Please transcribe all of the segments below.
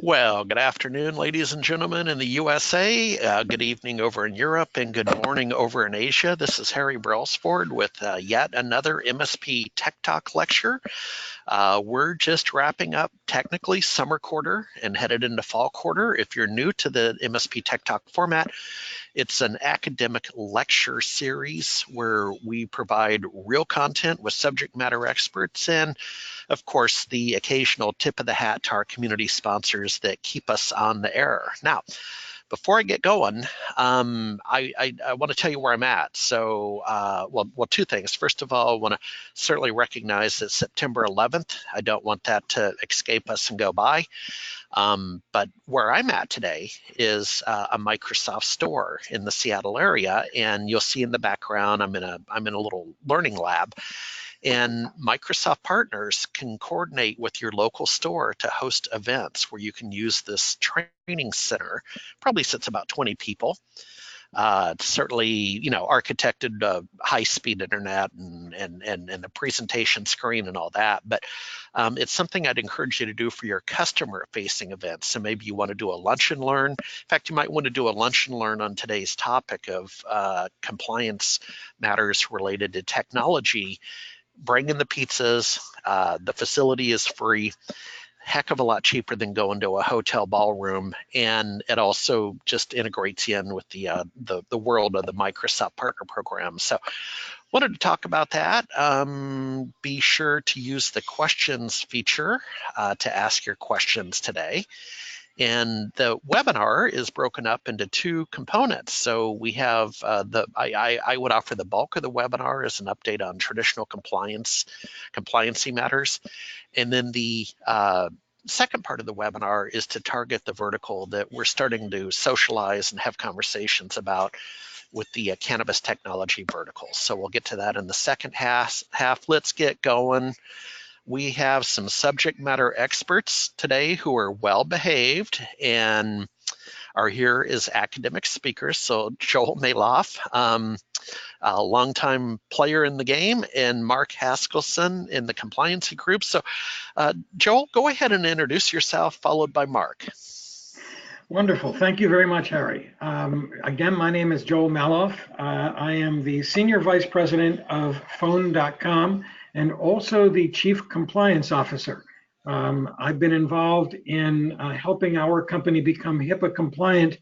Well, good afternoon, ladies and gentlemen in the USA. Good evening over in Europe, and good morning over in Asia. This is Harry Brelsford with yet another MSP Tech Talk lecture. We're just wrapping up technically summer quarter and headed into fall quarter. If you're new to the MSP Tech Talk format, it's an academic lecture series where we provide real content with subject matter experts and, of course, the occasional tip of the hat to our community sponsors that keep us on the air. Now, before I get going, I want to tell you where I'm at. So, well, two things. First of all, I want to certainly recognize that September 11th, I don't want that to escape us and go by. But where I'm at today is a Microsoft store in the Seattle area, and you'll see in the background I'm in a little learning lab. And Microsoft partners can coordinate with your local store to host events where you can use this training center. Probably sits about 20 people. Certainly, architected high-speed internet and the presentation screen and all that. But it's something I'd encourage you to do for your customer-facing events. So maybe you want to do a lunch and learn. In fact, you might want to do a lunch and learn on today's topic of compliance matters related to technology. Bring in the pizzas. The facility is free. Heck of a lot cheaper than going to a hotel ballroom, and it also just integrates you in with the world of the Microsoft Partner Program. So wanted to talk about that. Be sure to use the questions feature to ask your questions today. And the webinar is broken up into two components. So we have I would offer the bulk of the webinar as an update on traditional compliancy matters. And then the second part of the webinar is to target the vertical that we're starting to socialize and have conversations about with the cannabis technology vertical. So we'll get to that in the second half. Let's get going. We have some subject matter experts today who are well behaved and are here as academic speakers. So Joel Maloff, a longtime player in the game, and Mark Haskelson in the Compliancy group. So Joel, go ahead and introduce yourself, followed by Mark. Wonderful. Thank you very much, Harry. Again, my name is Joel Maloff. I am the Senior Vice President of Phone.com and also the Chief Compliance Officer. I've been involved in helping our company become HIPAA compliant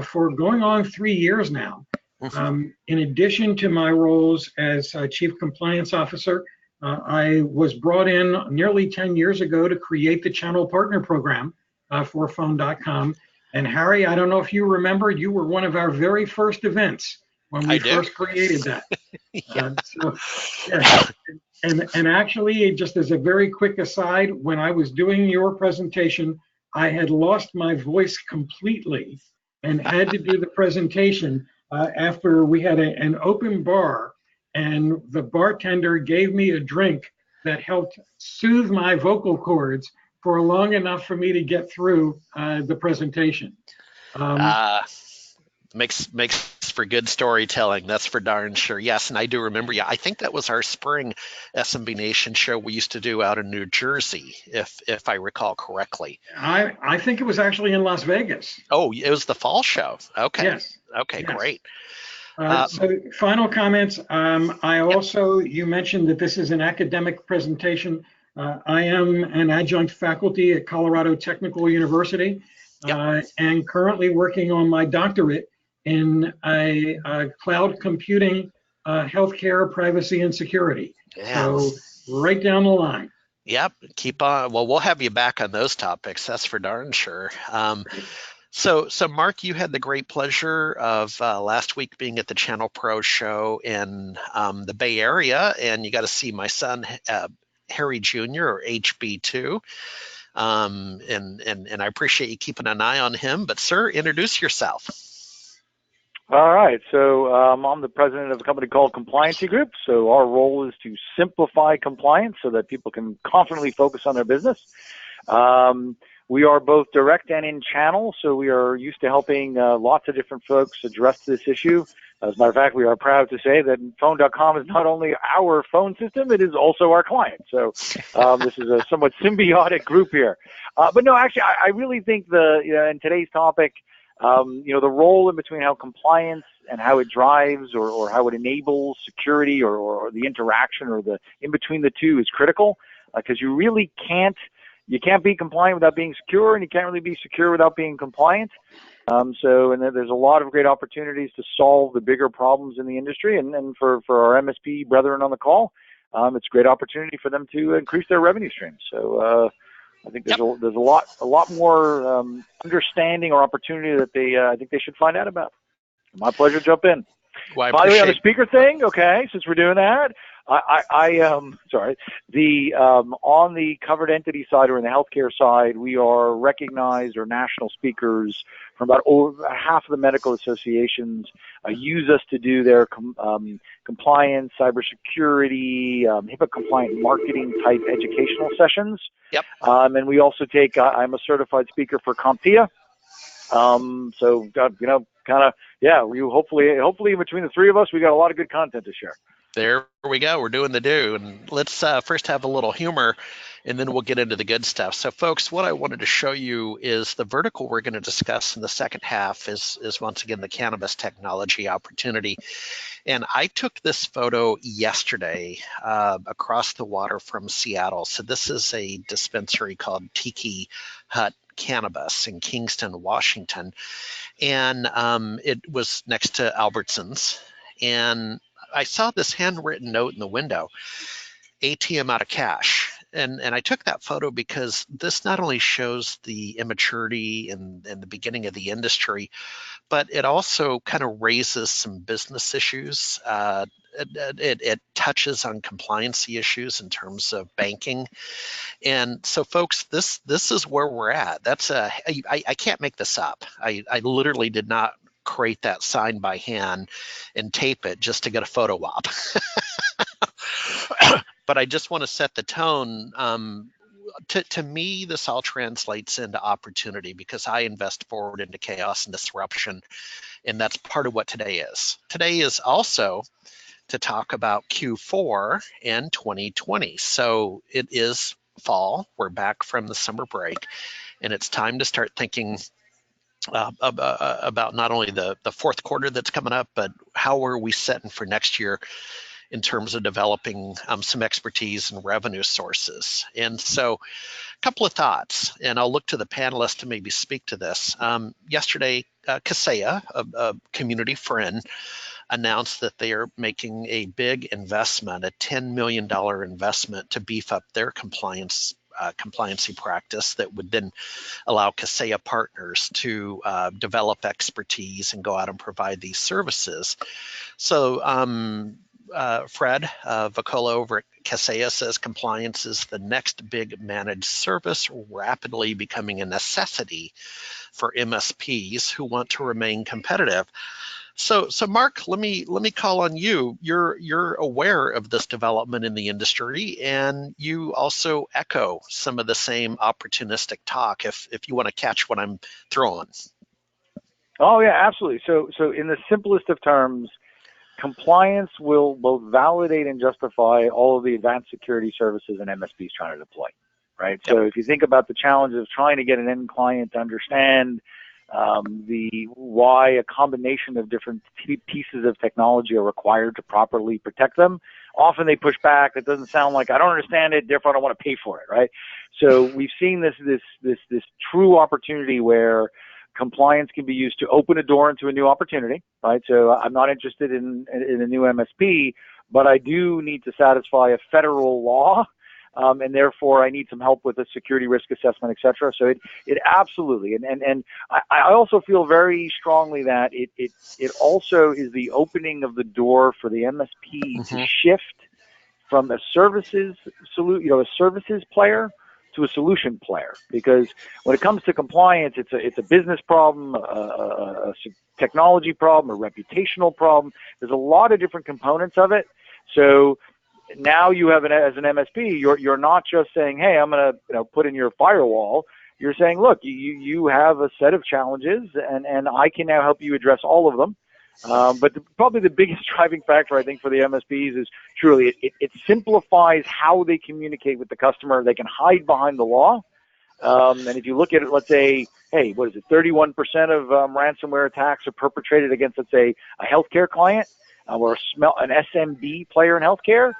for going on 3 years now. In addition to my roles as Chief Compliance Officer, I was brought in nearly 10 years ago to create the Channel Partner Program for Phone.com. And Harry, I don't know if you remember, you were one of our very first events when we first created that. And actually, just as a very quick aside, when I was doing your presentation, I had lost my voice completely and had to do the presentation after we had an open bar, and the bartender gave me a drink that helped soothe my vocal cords for long enough for me to get through the presentation. Makes for good storytelling, that's for darn sure. Yes, and I do remember, I think that was our spring SMB Nation show we used to do out in New Jersey, if I recall correctly. I think it was actually in Las Vegas. Oh, it was the fall show. Okay. Yes. Okay, yes. Great. So final comments. I also, you mentioned that this is an academic presentation. I am an adjunct faculty at Colorado Technical University and currently working on my doctorate in a cloud computing, healthcare, privacy, and security. Yeah. So right down the line. Yep, keep on. Well, we'll have you back on those topics, that's for darn sure. So Mark, you had the great pleasure of last week being at the Channel Pro show in the Bay Area, and you got to see my son, Harry Jr., or HB2. And I appreciate you keeping an eye on him. But sir, introduce yourself. All right, so I'm the president of a company called Compliancy Group. So our role is to simplify compliance so that people can confidently focus on their business. We are both direct and in channel, so we are used to helping lots of different folks address this issue. As a matter of fact, we are proud to say that phone.com is not only our phone system, it is also our client. So this is a somewhat symbiotic group here. But no, actually, I really think in today's topic, the role in between how compliance and how it drives or how it enables security or the interaction or the in between the two is critical, because you really can't be compliant without being secure, and you can't really be secure without being compliant. And there's a lot of great opportunities to solve the bigger problems in the industry, and for our MSP brethren on the call, it's a great opportunity for them to increase their revenue streams. So I think there's a lot more understanding or opportunity that I think they should find out about. My pleasure to jump in. Well, By the way, on the speaker thing, okay, since we're doing that, on the covered entity side or in the healthcare side, we are recognized or national speakers from about half of the medical associations use us to do their compliance, cybersecurity, HIPAA compliant marketing type educational sessions. Yep. And we also take, I'm a certified speaker for CompTIA. Hopefully between the three of us, we got a lot of good content to share. There we go. We're doing the do. And let's first have a little humor, and then we'll get into the good stuff. So, folks, what I wanted to show you is the vertical we're going to discuss in the second half is once again the cannabis technology opportunity. And I took this photo yesterday across the water from Seattle. So this is a dispensary called Tiki Hut Cannabis in Kingston, Washington. And it was next to Albertsons. And I saw this handwritten note in the window, ATM out of cash. And I took that photo because this not only shows the immaturity and the beginning of the industry, but it also kind of raises some business issues. It touches on compliancy issues in terms of banking. And so, folks, this is where we're at. I can't make this up. I literally did not create that sign by hand and tape it just to get a photo op. But I just want to set the tone. To me, this all translates into opportunity because I invest forward into chaos and disruption. And that's part of what today is. Today is also to talk about Q4 and 2020. So it is fall. We're back from the summer break, and it's time to start thinking about not only the fourth quarter that's coming up, but how are we setting for next year in terms of developing some expertise and revenue sources. And so a couple of thoughts, and I'll look to the panelists to maybe speak to this. Yesterday, Kaseya, a community friend, announced that they are making a big investment, a $10 million investment to beef up their compliancy practice that would then allow Kaseya partners to develop expertise and go out and provide these services. So Fred Vacola over at Kaseya says compliance is the next big managed service, rapidly becoming a necessity for MSPs who want to remain competitive. So Mark, let me call on you. You're aware of this development in the industry, and you also echo some of the same opportunistic talk. If you want to catch what I'm throwing. Oh yeah, absolutely. So in the simplest of terms, compliance will both validate and justify all of the advanced security services an MSP is trying to deploy, right? Yep. So if you think about the challenge of trying to get an end client to understand why a combination of different pieces of technology are required to properly protect them, often they push back. It doesn't sound like I don't understand it, therefore I don't want to pay for it, right? So we've seen this true opportunity where compliance can be used to open a door into a new opportunity, right? So I'm not interested in a new MSP, but I do need to satisfy a federal law, and therefore I need some help with a security risk assessment, et cetera. So it absolutely, and I also feel very strongly that it also is the opening of the door for the MSP to shift from a services player to a solution player, because when it comes to compliance, it's a business problem, a technology problem, a reputational problem. There's a lot of different components of it. So now you have as an MSP, you're not just saying, hey, I'm going to put in your firewall. You're saying, look, you have a set of challenges, and I can now help you address all of them. But probably the biggest driving factor, I think, for the MSPs is truly it simplifies how they communicate with the customer. They can hide behind the law. And if you look at it, let's say, hey, what is it, 31% of ransomware attacks are perpetrated against, let's say, a healthcare client or an SMB player in healthcare.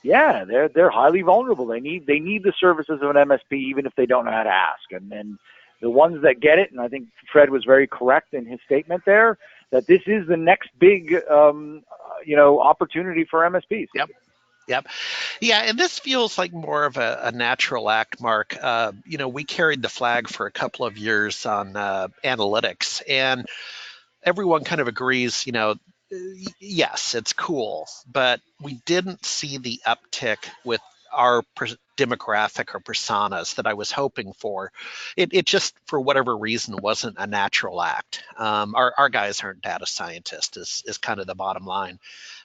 Yeah, they're highly vulnerable. They need the services of an MSP, even if they don't know how to ask. And the ones that get it, and I think Fred was very correct in his statement there, that this is the next big, opportunity for MSPs. Yep. Yeah, and this feels like more of a natural act, Mark. We carried the flag for a couple of years on analytics, and everyone kind of agrees, yes, it's cool, but we didn't see the uptick with our demographic or personas that I was hoping for. It just, for whatever reason, wasn't a natural act. Our guys aren't data scientists, is kind of the bottom line.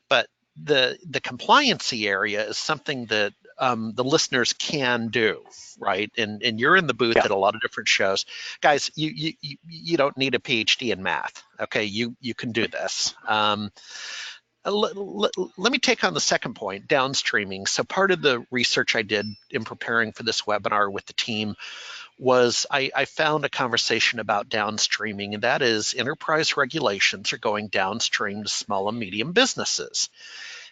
But the compliancy area is something that the listeners can do, right? And you're in the booth at a lot of different shows, guys. You don't need a PhD in math, okay? You can do this. Let me take on the second point, downstreaming. So part of the research I did in preparing for this webinar with the team was I found a conversation about downstreaming, and that is enterprise regulations are going downstream to small and medium businesses.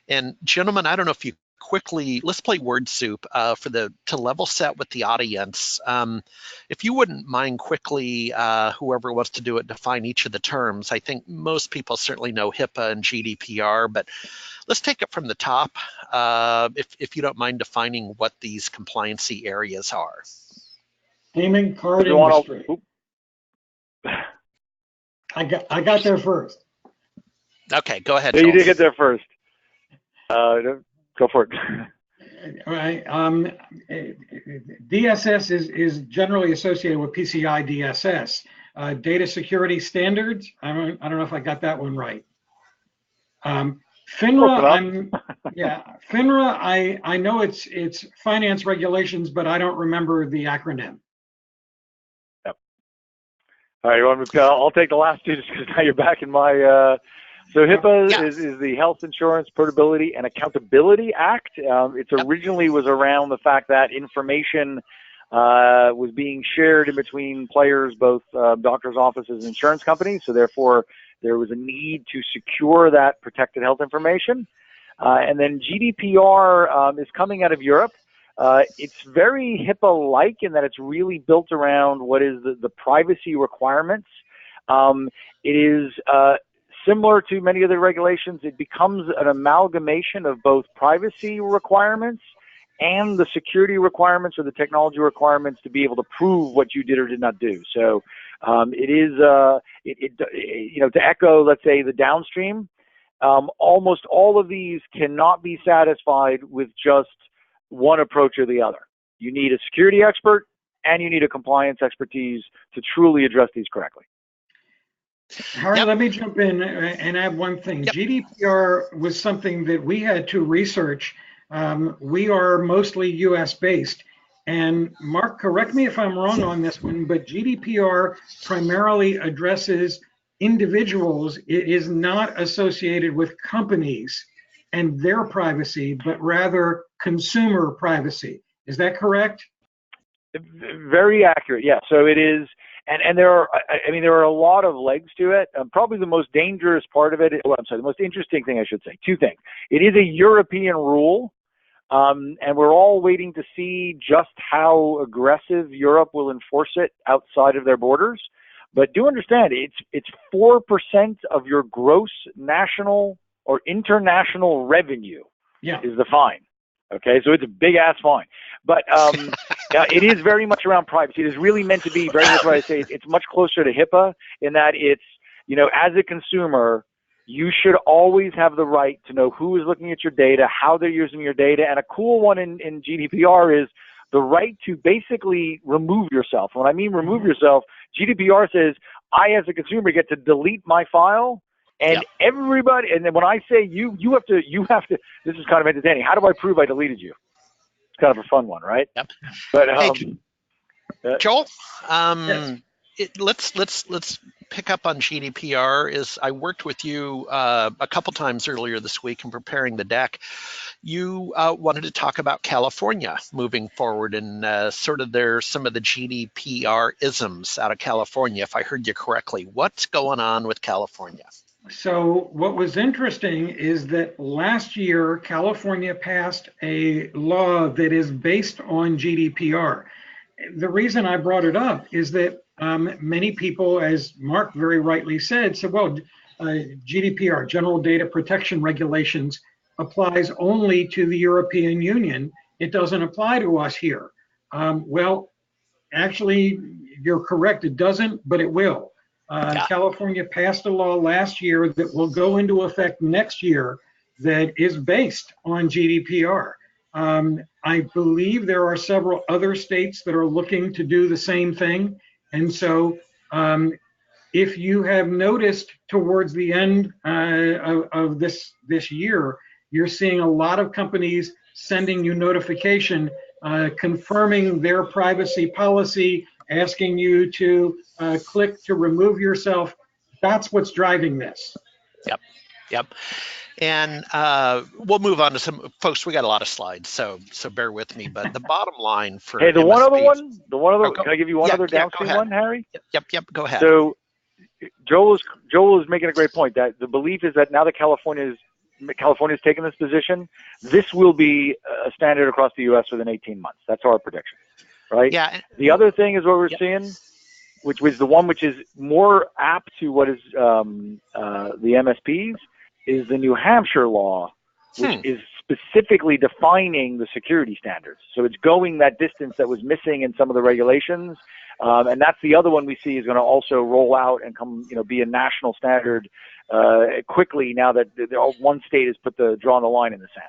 And gentlemen, I don't know if you quickly, let's play word soup to level set with the audience. If you wouldn't mind quickly, whoever wants to do it, define each of the terms. I think most people certainly know HIPAA and GDPR, but let's take it from the top, if you don't mind defining what these compliancy areas are. Payment card industry. I got there first. Okay, go ahead. Yeah, you did get there first. Go for it. All right. DSS is generally associated with PCI DSS. Data security standards. I don't know if I got that one right. FINRA. FINRA. I know it's finance regulations, but I don't remember the acronym. Yep. All right, I'll take the last two just because now you're back in my. So HIPAA is the Health Insurance Portability and Accountability Act. It originally was around the fact that information was being shared in between players, both doctors' offices and insurance companies. So therefore, there was a need to secure that protected health information. And then GDPR is coming out of Europe. It's very HIPAA-like in that it's really built around what is the privacy requirements. It is similar to many other regulations. It becomes an amalgamation of both privacy requirements and the security requirements or the technology requirements to be able to prove what you did or did not do. So it is, to echo, let's say, the downstream, almost all of these cannot be satisfied with just one approach or the other. You need a security expert and you need a compliance expertise to truly address these correctly. Harry, let me jump in and add one thing. GDPR was something that we had to research. We are mostly US based. And Mark, correct me if I'm wrong on this one, but GDPR primarily addresses individuals. It is not associated with companies and their privacy, but rather consumer privacy. Is that correct? Very accurate. Yeah. So it is. And there are a lot of legs to it. Probably the most dangerous part of it, the most interesting thing, I should say, two things. It is a European rule, and we're all waiting to see just how aggressive Europe will enforce it outside of their borders. But do understand, it's 4% of your gross national or international revenue is the fine. Okay, so it's a big ass fine. But it is very much around privacy. It is really meant to be very much what I say. It's much closer to HIPAA in that it's, as a consumer, you should always have the right to know who is looking at your data, how they're using your data. And a cool one in GDPR is the right to basically remove yourself. When I mean remove yourself, GDPR says I, as a consumer, get to delete my file. And everybody, and then when I say you have to, this is kind of entertaining. How do I prove I deleted you? It's kind of a fun one, right? Yep. But hey, Joel, yes. let's pick up on GDPR. Is I worked with you a couple times earlier this week in preparing the deck. You wanted to talk about California moving forward and sort of some of the GDPR isms out of California, if I heard you correctly. What's going on with California? So what was interesting is that last year, California passed a law that is based on GDPR. The reason I brought it up is that many people, as Mark very rightly said, well, GDPR, General Data Protection Regulations, applies only to the European Union. It doesn't apply to us here. Well, actually, you're correct. It doesn't, but it will. Yeah. California passed a law last year that will go into effect next year that is based on GDPR. I believe there are several other states that are looking to do the same thing. And so if you have noticed towards the end of this year, you're seeing a lot of companies sending you notification confirming their privacy policy, asking you to click to remove yourself. That's what's driving this. Yep. And we'll move on to some folks. We got a lot of slides, so bear with me. But the bottom line for Hey, the MSPs, one other. Can I give you one other downstream one, Harry? Yep. Go ahead. So Joel is making a great point that the belief is that now that California's taken this position, this will be a standard across the U.S. within 18 months. That's our prediction, right? Yeah. The other thing is what we're seeing, which was the one which is more apt to what is the MSPs, is the New Hampshire law, which is specifically defining the security standards. So it's going that distance that was missing in some of the regulations. And that's the other one we see is going to also roll out and come, be a national standard quickly now that one state has drawn the line in the sand.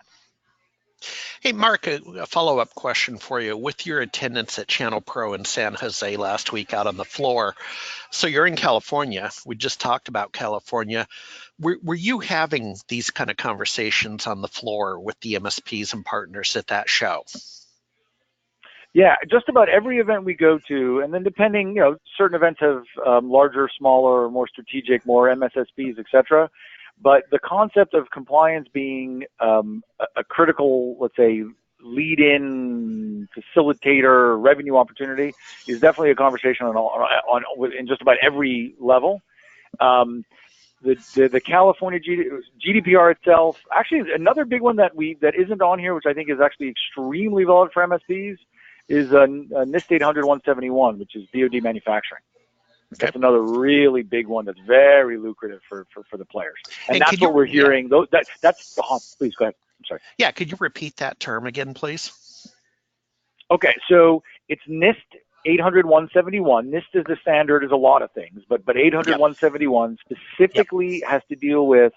Hey, Mark, a follow-up question for you. With your attendance at Channel Pro in San Jose last week out on the floor, so you're in California. We just talked about California. Were you having these kind of conversations on the floor with the MSPs and partners at that show? Yeah, just about every event we go to, and then depending, certain events have larger, smaller, more strategic, more MSSPs, et cetera. But the concept of compliance being a critical, let's say, lead-in facilitator revenue opportunity is definitely a conversation in just about every level. The California GDPR itself, actually another big one that isn't on here, which I think is actually extremely valid for MSPs, is NIST 800-171, which is DoD manufacturing. Okay. That's another really big one that's very lucrative for the players. And that's what we're hearing. Please go ahead. I'm sorry. Yeah, could you repeat that term again, please? Okay, so it's NIST 800-171. NIST is the standard, is a lot of things, but 800-171 specifically has to deal with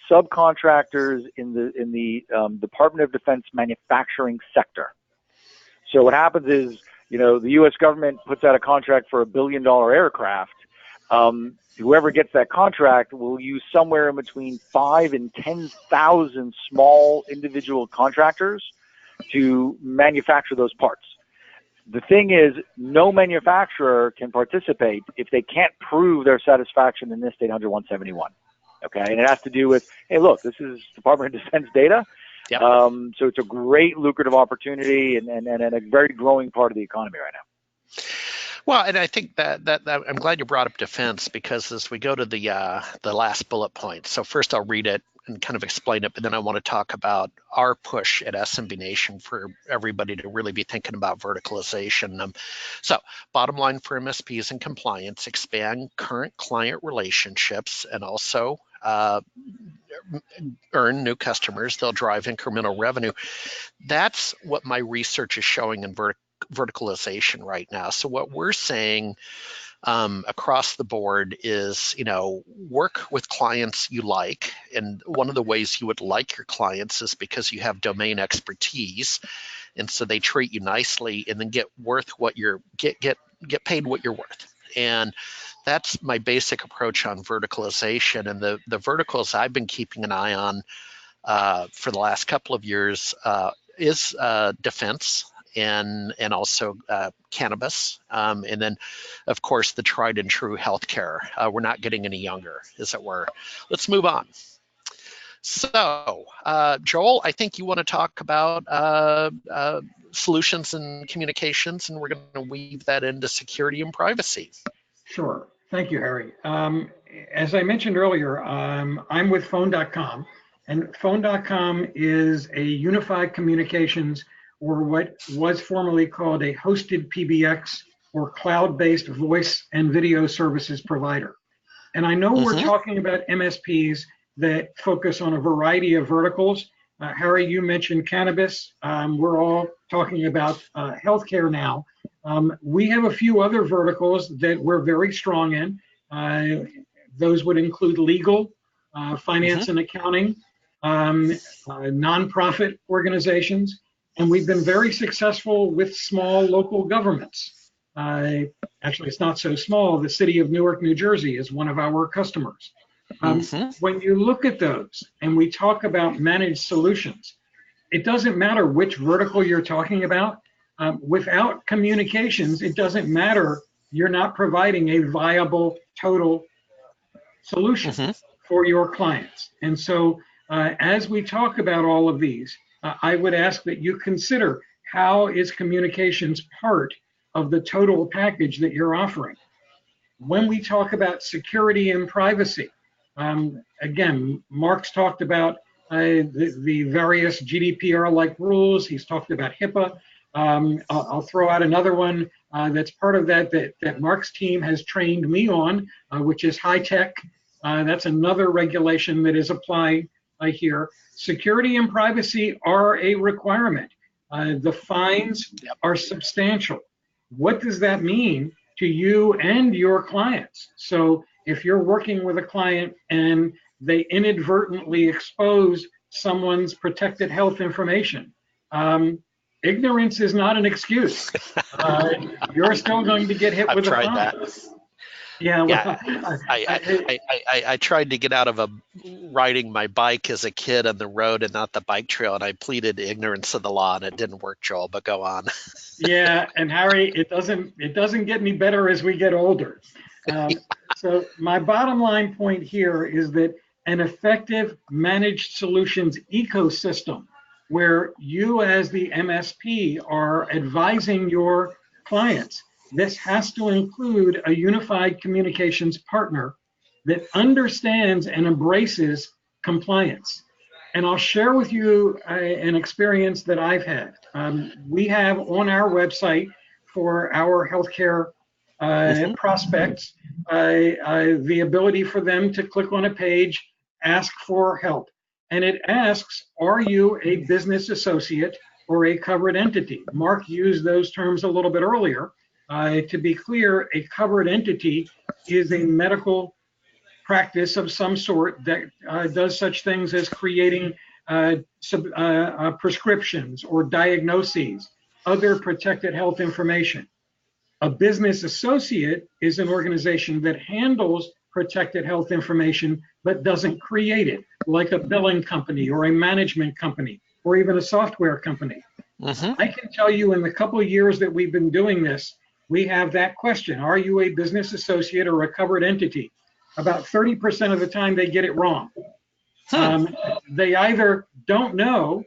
subcontractors in the Department of Defense manufacturing sector. So what happens is, the U.S. government puts out a contract for $1 billion aircraft. Whoever gets that contract will use somewhere in between 5,000 and 10,000 small individual contractors to manufacture those parts. The thing is, no manufacturer can participate if they can't prove their satisfaction in NIST 800-171. Okay, and it has to do with, hey, look, this is Department of Defense data. Yep. So it's a great lucrative opportunity and a very growing part of the economy right now. Well, and I think that I'm glad you brought up defense, because as we go to the last bullet point, so first I'll read it and kind of explain it, but then I want to talk about our push at SMB Nation for everybody to really be thinking about verticalization. So bottom line for MSPs and compliance, expand current client relationships and also earn new customers. They'll drive incremental revenue. That's what my research is showing in verticalization right now. So what we're saying across the board is, work with clients you like. And one of the ways you would like your clients is because you have domain expertise. And so they treat you nicely and then get paid what you're worth. And that's my basic approach on verticalization. And the verticals I've been keeping an eye on for the last couple of years is defense. and also cannabis, and then, of course, the tried and true healthcare. We're not getting any younger, as it were. Let's move on. So, Joel, I think you want to talk about solutions and communications, and we're going to weave that into security and privacy. Sure. Thank you, Harry. As I mentioned earlier, I'm with Phone.com, and Phone.com is a unified communications, or what was formerly called a hosted PBX, or cloud-based voice and video services provider. And I know we're talking about MSPs that focus on a variety of verticals. Harry, you mentioned cannabis. We're all talking about healthcare now. We have a few other verticals that we're very strong in. Those would include legal, finance and accounting, nonprofit organizations, and we've been very successful with small local governments. Actually, it's not so small. The city of Newark, New Jersey is one of our customers. When you look at those and we talk about managed solutions, it doesn't matter which vertical you're talking about. Without communications, it doesn't matter. You're not providing a viable total solution for your clients. And so as we talk about all of these, I would ask that you consider, how is communications part of the total package that you're offering? When we talk about security and privacy, again, Mark's talked about the various GDPR-like rules. He's talked about HIPAA. I'll throw out another one that's part of that Mark's team has trained me on, which is high tech. That's another regulation that is applied here. Security and privacy are a requirement. The fines are substantial. What does that mean to you and your clients? So if you're working with a client and they inadvertently expose someone's protected health information, ignorance is not an excuse. You're still going to get hit with a fine. I've tried that. Yeah, well, I tried to get out of riding my bike as a kid on the road and not the bike trail, and I pleaded ignorance of the law, and it didn't work, Joel. But go on. Yeah, and Harry, it doesn't get any better as we get older. So my bottom line point here is that an effective managed solutions ecosystem, where you as the MSP are advising your clients, this has to include a unified communications partner that understands and embraces compliance. And I'll share with you an experience that I've had. We have on our website for our healthcare prospects the ability for them to click on a page, ask for help. And it asks, are you a business associate or a covered entity? Mark used those terms a little bit earlier. To be clear, a covered entity is a medical practice of some sort that does such things as creating prescriptions or diagnoses, other protected health information. A business associate is an organization that handles protected health information but doesn't create it, like a billing company or a management company or even a software company. I can tell you, in the couple of years that we've been doing this, we have that question: are you a business associate or a covered entity? About 30% of the time they get it wrong. They either don't know,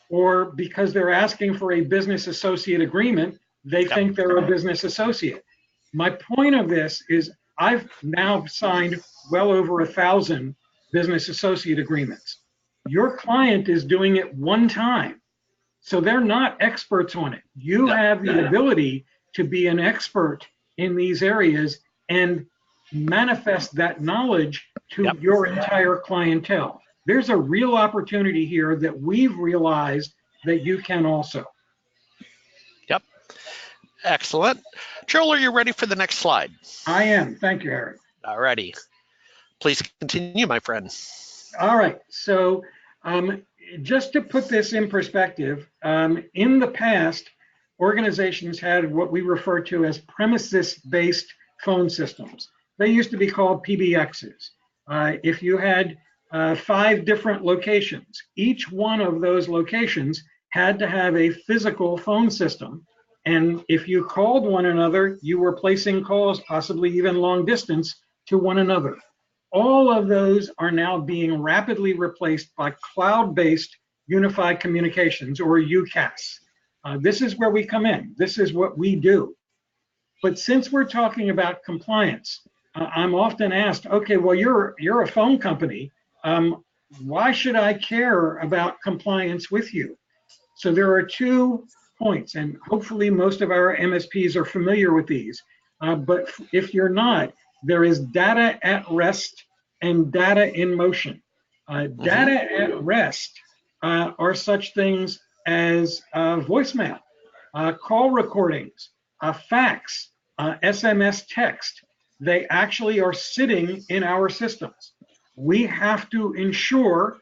or because they're asking for a business associate agreement, they think they're a business associate. My point of this is, I've now signed well over 1,000 business associate agreements. Your client is doing it one time, so they're not experts on it. You have the ability to be an expert in these areas and manifest that knowledge to your entire clientele. There's a real opportunity here that we've realized that you can also. Yep. Excellent. Joel, are you ready for the next slide? I am. Thank you, Harry. All righty. Please continue, my friend. All right. So just to put this in perspective, in the past, organizations had what we refer to as premises-based phone systems. They used to be called PBXs. If you had 5 different locations, each one of those locations had to have a physical phone system. And if you called one another, you were placing calls, possibly even long distance, to one another. All of those are now being rapidly replaced by cloud-based unified communications, or UCaaS. This is where we come in. This is what we do. But since we're talking about compliance, I'm often asked, okay, well, you're a phone company. Why should I care about compliance with you? So there are 2 points, and hopefully most of our MSPs are familiar with these. But if you're not, there is data at rest and data in motion. Data at rest are such things as voicemail, call recordings, fax, SMS text. They actually are sitting in our systems. We have to ensure,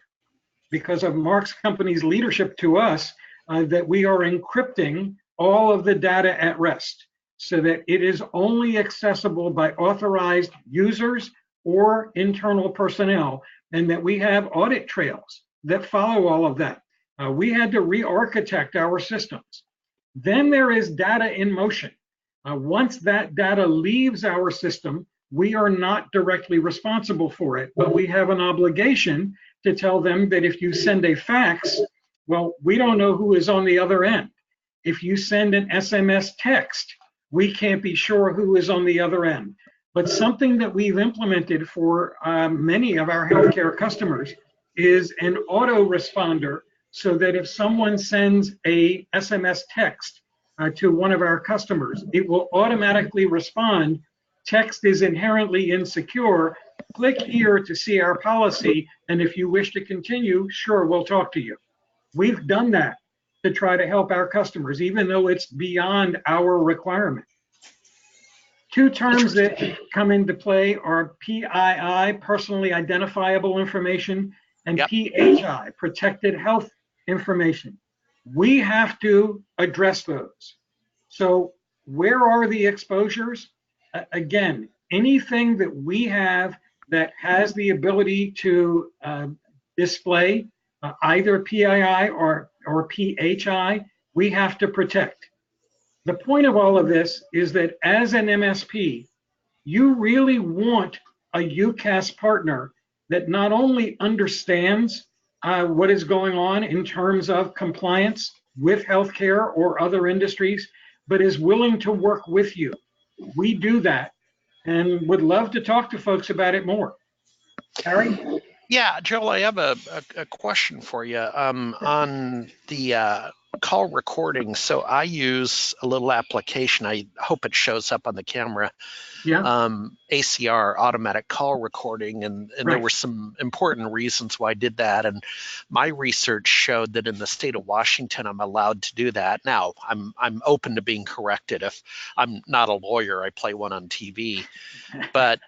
because of Mark's company's leadership to us, that we are encrypting all of the data at rest so that it is only accessible by authorized users or internal personnel, and that we have audit trails that follow all of that. We had to re-architect our systems. Then there is data in motion. Once that data leaves our system, we are not directly responsible for it, but we have an obligation to tell them that if you send a fax, well, we don't know who is on the other end. If you send an SMS text, we can't be sure who is on the other end. But something that we've implemented for many of our healthcare customers is an autoresponder, so that if someone sends a SMS text to one of our customers, it will automatically respond. Text is inherently insecure. Click here to see our policy, and if you wish to continue, sure, we'll talk to you. We've done that to try to help our customers, even though it's beyond our requirement. 2 terms that come into play are PII, personally identifiable information, and PHI, protected health information. We have to address those. So where are the exposures? Again, anything that we have that has the ability to display either PII or PHI, we have to protect. The point of all of this is that as an MSP, you really want a UCaaS partner that not only understands what is going on in terms of compliance with healthcare or other industries, but is willing to work with you. We do that and would love to talk to folks about it more. Harry? Yeah, Joel, I have a question for you on the call recording. So I use a little application. I hope it shows up on the camera. Yeah. ACR, automatic call recording, and right. There were some important reasons why I did that. And my research showed that in the state of Washington, I'm allowed to do that. Now, I'm open to being corrected. If I'm not a lawyer, I play one on TV. But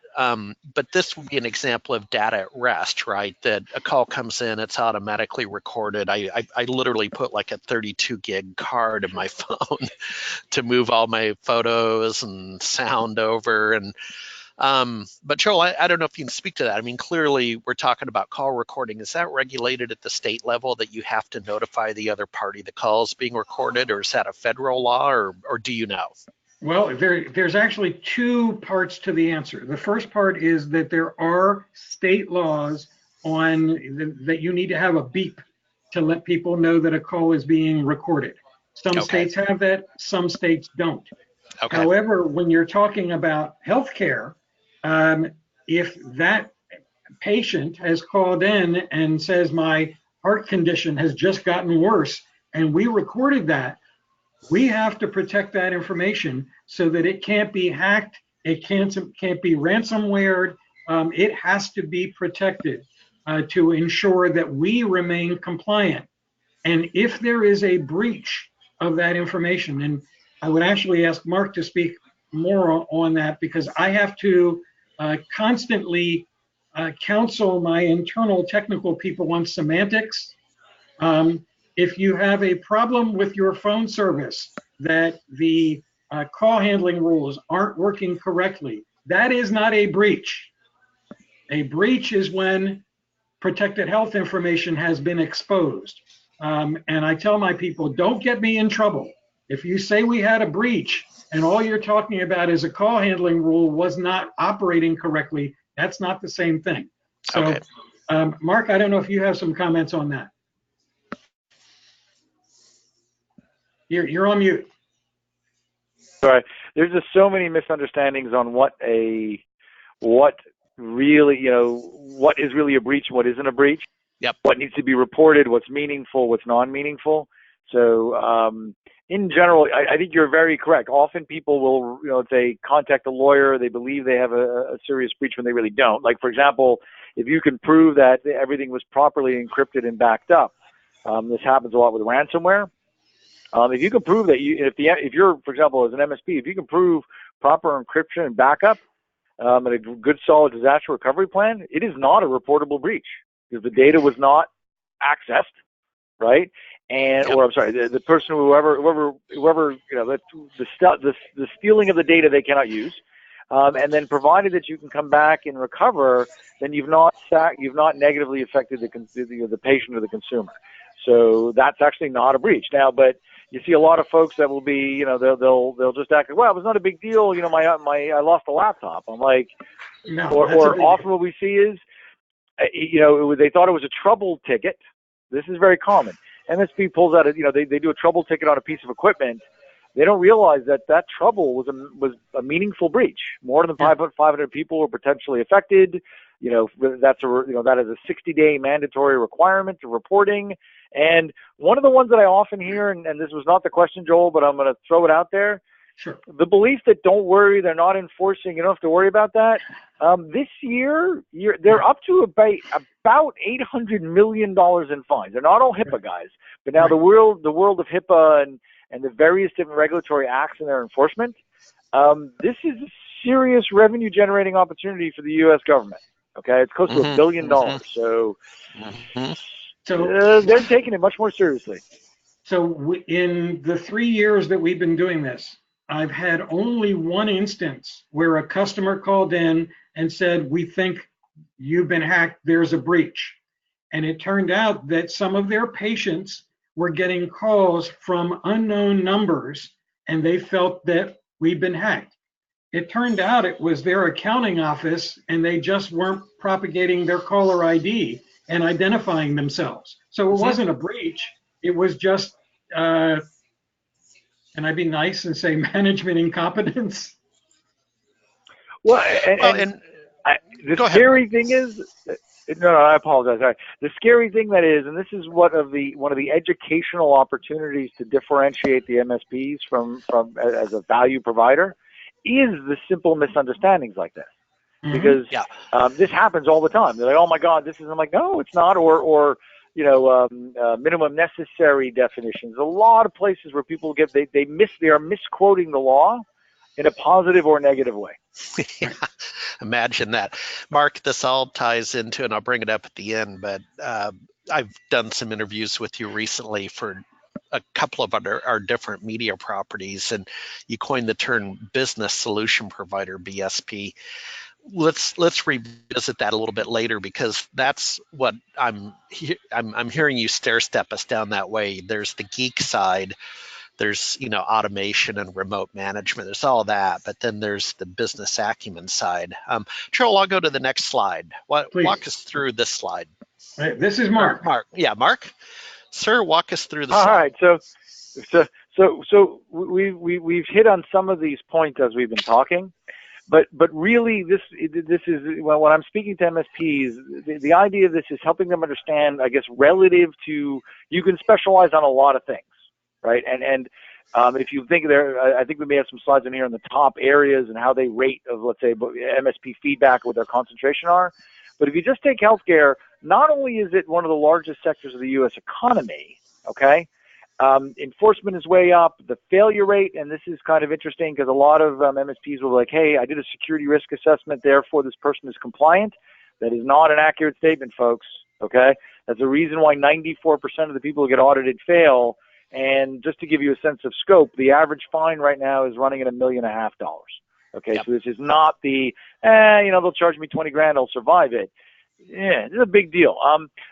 this would be an example of data at rest, right? That a call comes in, it's automatically recorded. I literally put like a 32 gig card in my phone to move all my photos and sound over. And but Joel, I don't know if you can speak to that. I mean, clearly we're talking about call recording. Is that regulated at the state level, that you have to notify the other party the call is being recorded, or is that a federal law, or do you know? Well, there's actually 2 parts to the answer. The first part is that there are state laws on that you need to have a beep to let people know that a call is being recorded. Some states have that, some states don't. Okay. However, when you're talking about healthcare, if that patient has called in and says my heart condition has just gotten worse, and we recorded that, we have to protect that information so that it can't be hacked, it can't be ransomware. It has to be protected to ensure that we remain compliant. And if there is a breach of that information, and I would actually ask Mark to speak more on that, because I have to constantly counsel my internal technical people on semantics. If you have a problem with your phone service, that the call handling rules aren't working correctly, that is not a breach. A breach is when protected health information has been exposed. And I tell my people, don't get me in trouble. If you say we had a breach and all you're talking about is a call handling rule was not operating correctly, that's not the same thing. So, Okay. Mark, I don't know if you have some comments on that. You're on mute. Sorry, there's just so many misunderstandings on what really, what is really a breach and what isn't a breach. Yep. What needs to be reported, what's meaningful, what's non-meaningful. So in general, I think you're very correct. Often people will, if they contact a lawyer, they believe they have a serious breach when they really don't. Like, for example, if you can prove that everything was properly encrypted and backed up, this happens a lot with ransomware. If you can prove that if you're, for example, as an MSP, if you can prove proper encryption and backup and a good solid disaster recovery plan, it is not a reportable breach because the data was not accessed, right? And Yep. or I'm sorry, the person whoever the stealing of the data they cannot use, and then provided that you can come back and recover, then you've not negatively affected the patient or the consumer. So that's actually not a breach. Now, but you see a lot of folks that will be, they'll just act like, well, it was not a big deal. I lost a laptop. I'm like, No, or often what we see is, they thought it was a trouble ticket. This is very common. MSP pulls out they do a trouble ticket on a piece of equipment. They don't realize that trouble was a meaningful breach. More than 500 people were potentially affected. That is a 60-day mandatory requirement to reporting. And one of the ones that I often hear, and this was not the question, Joel, but I'm going to throw it out there. Sure. The belief that don't worry, they're not enforcing, you don't have to worry about that. This year, they're up to about $800 million in fines. They're not all HIPAA guys, but now the world of HIPAA and the various different regulatory acts and their enforcement, this is a serious revenue generating opportunity for the U.S. government. Okay, it's close to $1 billion. So they're taking it much more seriously. So in the 3 years that we've been doing this, I've had only one instance where a customer called in and said, we think you've been hacked, there's a breach. And it turned out that some of their patients were getting calls from unknown numbers and they felt that we'd been hacked. It turned out it was their accounting office and they just weren't propagating their caller ID and identifying themselves. So it wasn't a breach, it was just, can I be nice and say management incompetence? Well, the scary thing is, no, I apologize. Sorry. The scary thing that is, and this is one of the educational opportunities to differentiate the MSPs from as a value provider, is the simple misunderstandings like this. Because this happens all the time. They're like, oh my God, this is. I'm like, no, it's not. Or minimum necessary definitions. A lot of places where people they are misquoting the law in a positive or negative way. Yeah, imagine that. Mark, this all ties into, and I'll bring it up at the end, but I've done some interviews with you recently for a couple of our different media properties, and you coined the term business solution provider, BSP. Let's revisit that a little bit later, because that's what I'm hearing you stair step us down that way. There's the geek side, there's automation and remote management, there's all that, but then there's the business acumen side. Joel, I'll go to the next slide. Walk us through this slide. Right, this is Mark. Mark, sir, walk us through the slide. All right, so we've hit on some of these points as we've been talking. But really, this is when I'm speaking to MSPs, the idea of this is helping them understand, I guess, relative to, you can specialize on a lot of things, right? And if you think I think we may have some slides in here on the top areas and how they rate of, let's say, MSP feedback, what their concentration are. But if you just take healthcare, not only is it one of the largest sectors of the U.S. economy, okay? Enforcement is way up. The failure rate, and this is kind of interesting because a lot of MSPs will be like, hey, I did a security risk assessment, therefore this person is compliant. That is not an accurate statement, folks, okay? That's the reason why 94% of the people who get audited fail. And just to give you a sense of scope, the average fine right now is running at $1.5 million. Okay, yep. So this is not the, they'll charge me 20 grand, I'll survive it. Yeah, this is a big deal.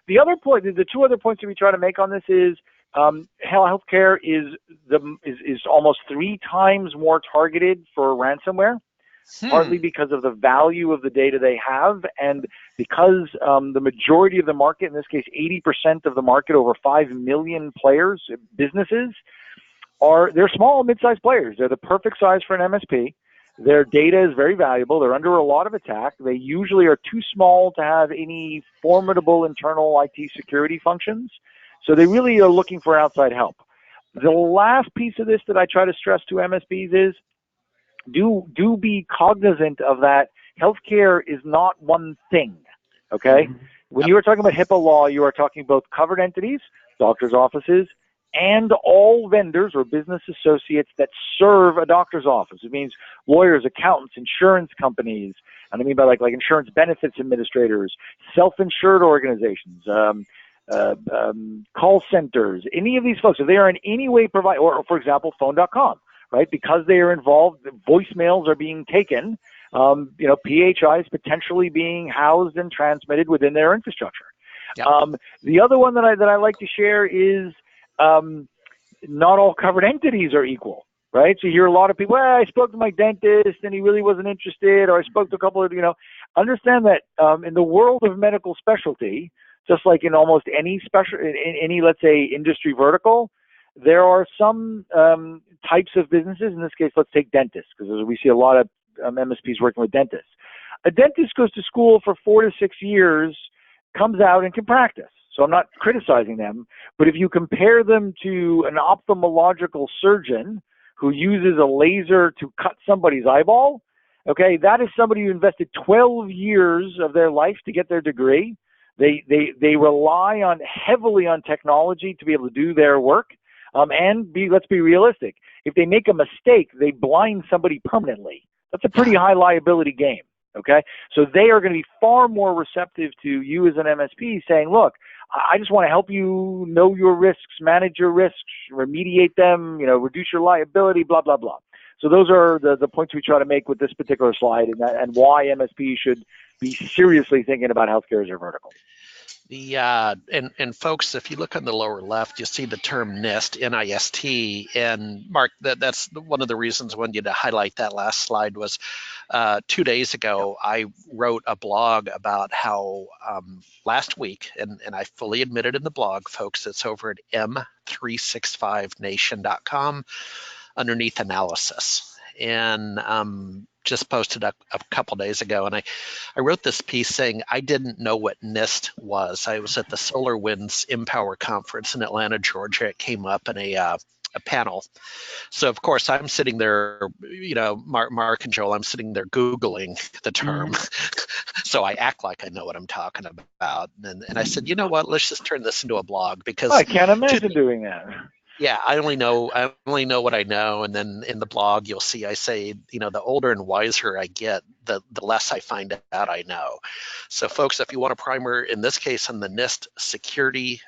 The other point, the two other points that we try to make on this is healthcare is almost 3 times more targeted for ransomware, partly because of the value of the data they have, and because the majority of the market, in this case 80% of the market, over 5 million players, businesses, they're small and mid-sized players. They're the perfect size for an MSP. Their data is very valuable. They're under a lot of attack. They usually are too small to have any formidable internal IT security functions. So they really are looking for outside help. The last piece of this that I try to stress to MSPs is do be cognizant of that. Healthcare is not one thing, okay? When you are talking about HIPAA law, you are talking both covered entities, doctor's offices, and all vendors or business associates that serve a doctor's office. It means lawyers, accountants, insurance companies, and I mean by like insurance benefits administrators, self-insured organizations, call centers, any of these folks. If they are in any way provide, or for example, phone.com, right? Because they are involved, voicemails are being taken, PHIs potentially being housed and transmitted within their infrastructure. Yep. The other one that I like to share is not all covered entities are equal, right? So you hear a lot of people, I spoke to my dentist and he really wasn't interested, or I spoke to a couple of, understand that in the world of medical specialty, just like in almost any any, let's say, industry vertical, there are some types of businesses. In this case, let's take dentists, because we see a lot of MSPs working with dentists. A dentist goes to school for 4 to 6 years, comes out and can practice. So I'm not criticizing them, but if you compare them to an ophthalmological surgeon who uses a laser to cut somebody's eyeball, okay, that is somebody who invested 12 years of their life to get their degree. They rely heavily on technology to be able to do their work. Let's be realistic. If they make a mistake, they blind somebody permanently. That's a pretty high liability game. Okay, so they are going to be far more receptive to you as an MSP saying, look, I just want to help you know your risks, manage your risks, remediate them, reduce your liability, blah, blah, blah. So those are the points we try to make with this particular slide, and why MSP should be seriously thinking about healthcare as a vertical. And folks, if you look on the lower left, you see the term NIST, N-I-S-T, and Mark, that's one of the reasons I wanted you to highlight that last slide was 2 days ago, I wrote a blog about how last week, and I fully admitted in the blog, folks, it's over at m365nation.com underneath analysis. And just posted a couple days ago, and I wrote this piece saying I didn't know what NIST was. I was at the SolarWinds Empower conference in Atlanta, Georgia. It came up in a panel. So of course I'm sitting there, Mark and Joel, I'm sitting there Googling the term. So I act like I know what I'm talking about. And I said, you know what, let's just turn this into a blog, because I can't imagine doing that. Yeah, I only know what I know, and then in the blog you'll see I say, the older and wiser I get, the less I find out I know. So, folks, if you want a primer, in this case on the NIST cybersecurity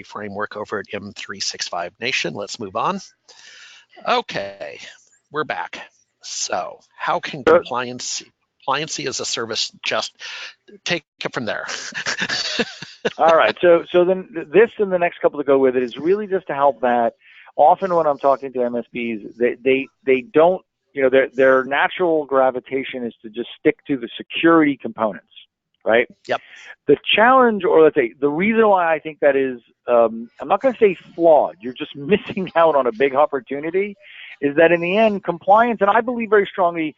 framework over at M365 Nation. Let's move on. Okay, we're back. So, how can compliancy as a service just take it from there? All right. So then this and the next couple to go with it is really just to help that. Often when I'm talking to MSPs, they don't, their natural gravitation is to just stick to the security components, right? Yep. The challenge, or let's say the reason why I think that is, I'm not going to say flawed, you're just missing out on a big opportunity, is that in the end, compliance, and I believe very strongly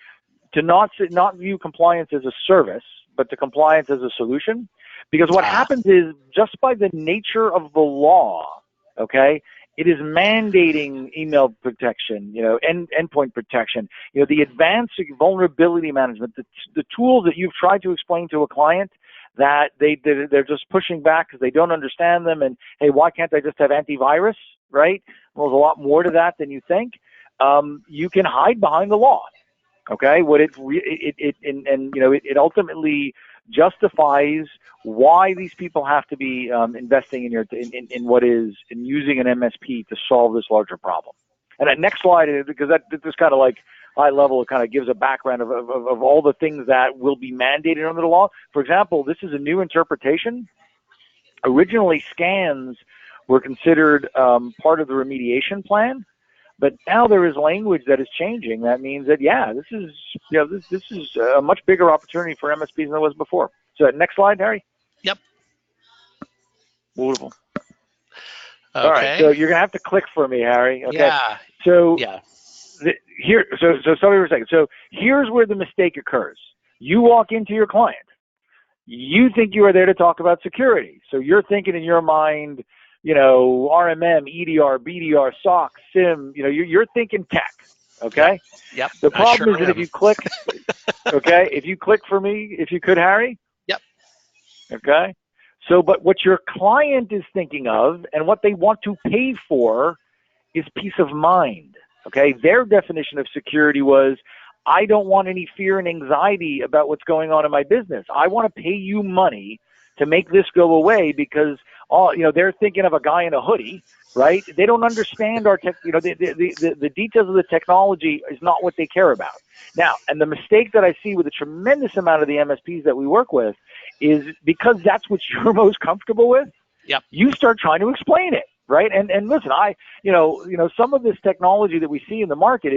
to not view compliance as a service, but to compliance as a solution. Because what happens is, just by the nature of the law, okay, it is mandating email protection, endpoint protection, the advanced vulnerability management, the tools that you've tried to explain to a client that they're just pushing back because they don't understand them, and hey, why can't I just have antivirus, right? Well, there's a lot more to that than you think. You can hide behind the law, okay? What it ultimately justifies why these people have to be investing in using an MSP to solve this larger problem. And that next slide, because this kind of like high level, it kind of gives a background of all the things that will be mandated under the law. For example, this is a new interpretation. Originally, scans were considered part of the remediation plan, but now there is language that is changing. That means that, yeah, this is a much bigger opportunity for MSPs than it was before. So next slide, Harry. Yep. Beautiful. Okay. All right, so you're gonna have to click for me, Harry. Okay. Yeah. So Yeah. So stop me for a second. So here's where the mistake occurs. You walk into your client. You think you are there to talk about security. So you're thinking in your mind, RMM, EDR, BDR, SOC, SIM. You're thinking tech. Okay. Yep. The problem is that if you click, if you click for me, if you could, Harry. Yep. Okay. So, but what your client is thinking of and what they want to pay for is peace of mind. Okay. Their definition of security was, I don't want any fear and anxiety about what's going on in my business. I want to pay you money to make this go away because they're thinking of a guy in a hoodie, right? They don't understand our tech. The details of the technology is not what they care about. Now, and the mistake that I see with a tremendous amount of the MSPs that we work with is because that's what you're most comfortable with. Yep. You start trying to explain it, right? And listen, some of this technology that we see in the market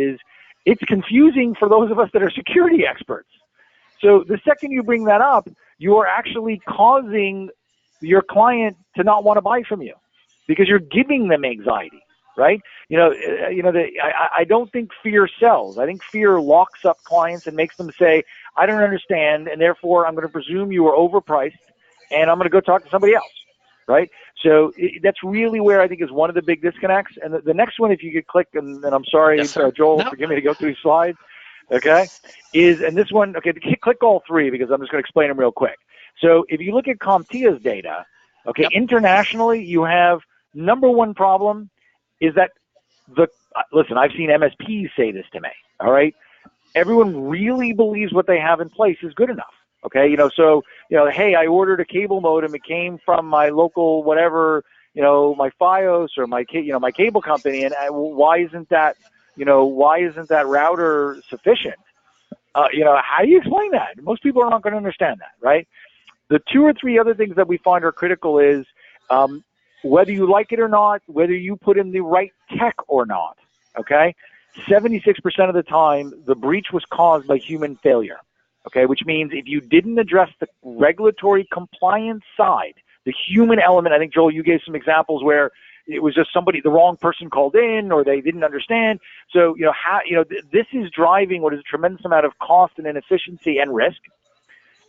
it's confusing for those of us that are security experts. So the second you bring that up, you are actually causing your client to not want to buy from you because you're giving them anxiety, right? I don't think fear sells. I think fear locks up clients and makes them say, I don't understand, and therefore I'm going to presume you are overpriced, and I'm going to go talk to somebody else, right? So that's really where I think is one of the big disconnects. And the next one, if you could click, and I'm sorry, Yes, Joel, forgive me to go through these slides, okay, and this one, okay, click all three because I'm just going to explain them real quick. So if you look at CompTIA's data, okay, internationally, you have number one problem is that listen, I've seen MSPs say this to me, all right? Everyone really believes what they have in place is good enough. Okay, hey, I ordered a cable modem. It came from my local whatever, my FiOS or my cable company. And why isn't that router sufficient? How do you explain that? Most people are not going to understand that, right? The two or three other things that we find are critical is whether you like it or not, whether you put in the right tech or not. Okay, 76% of the time, the breach was caused by human failure. Okay, which means if you didn't address the regulatory compliance side, the human element, I think, Joel, you gave some examples where it was just the wrong person called in or they didn't understand. So, this is driving what is a tremendous amount of cost and inefficiency and risk.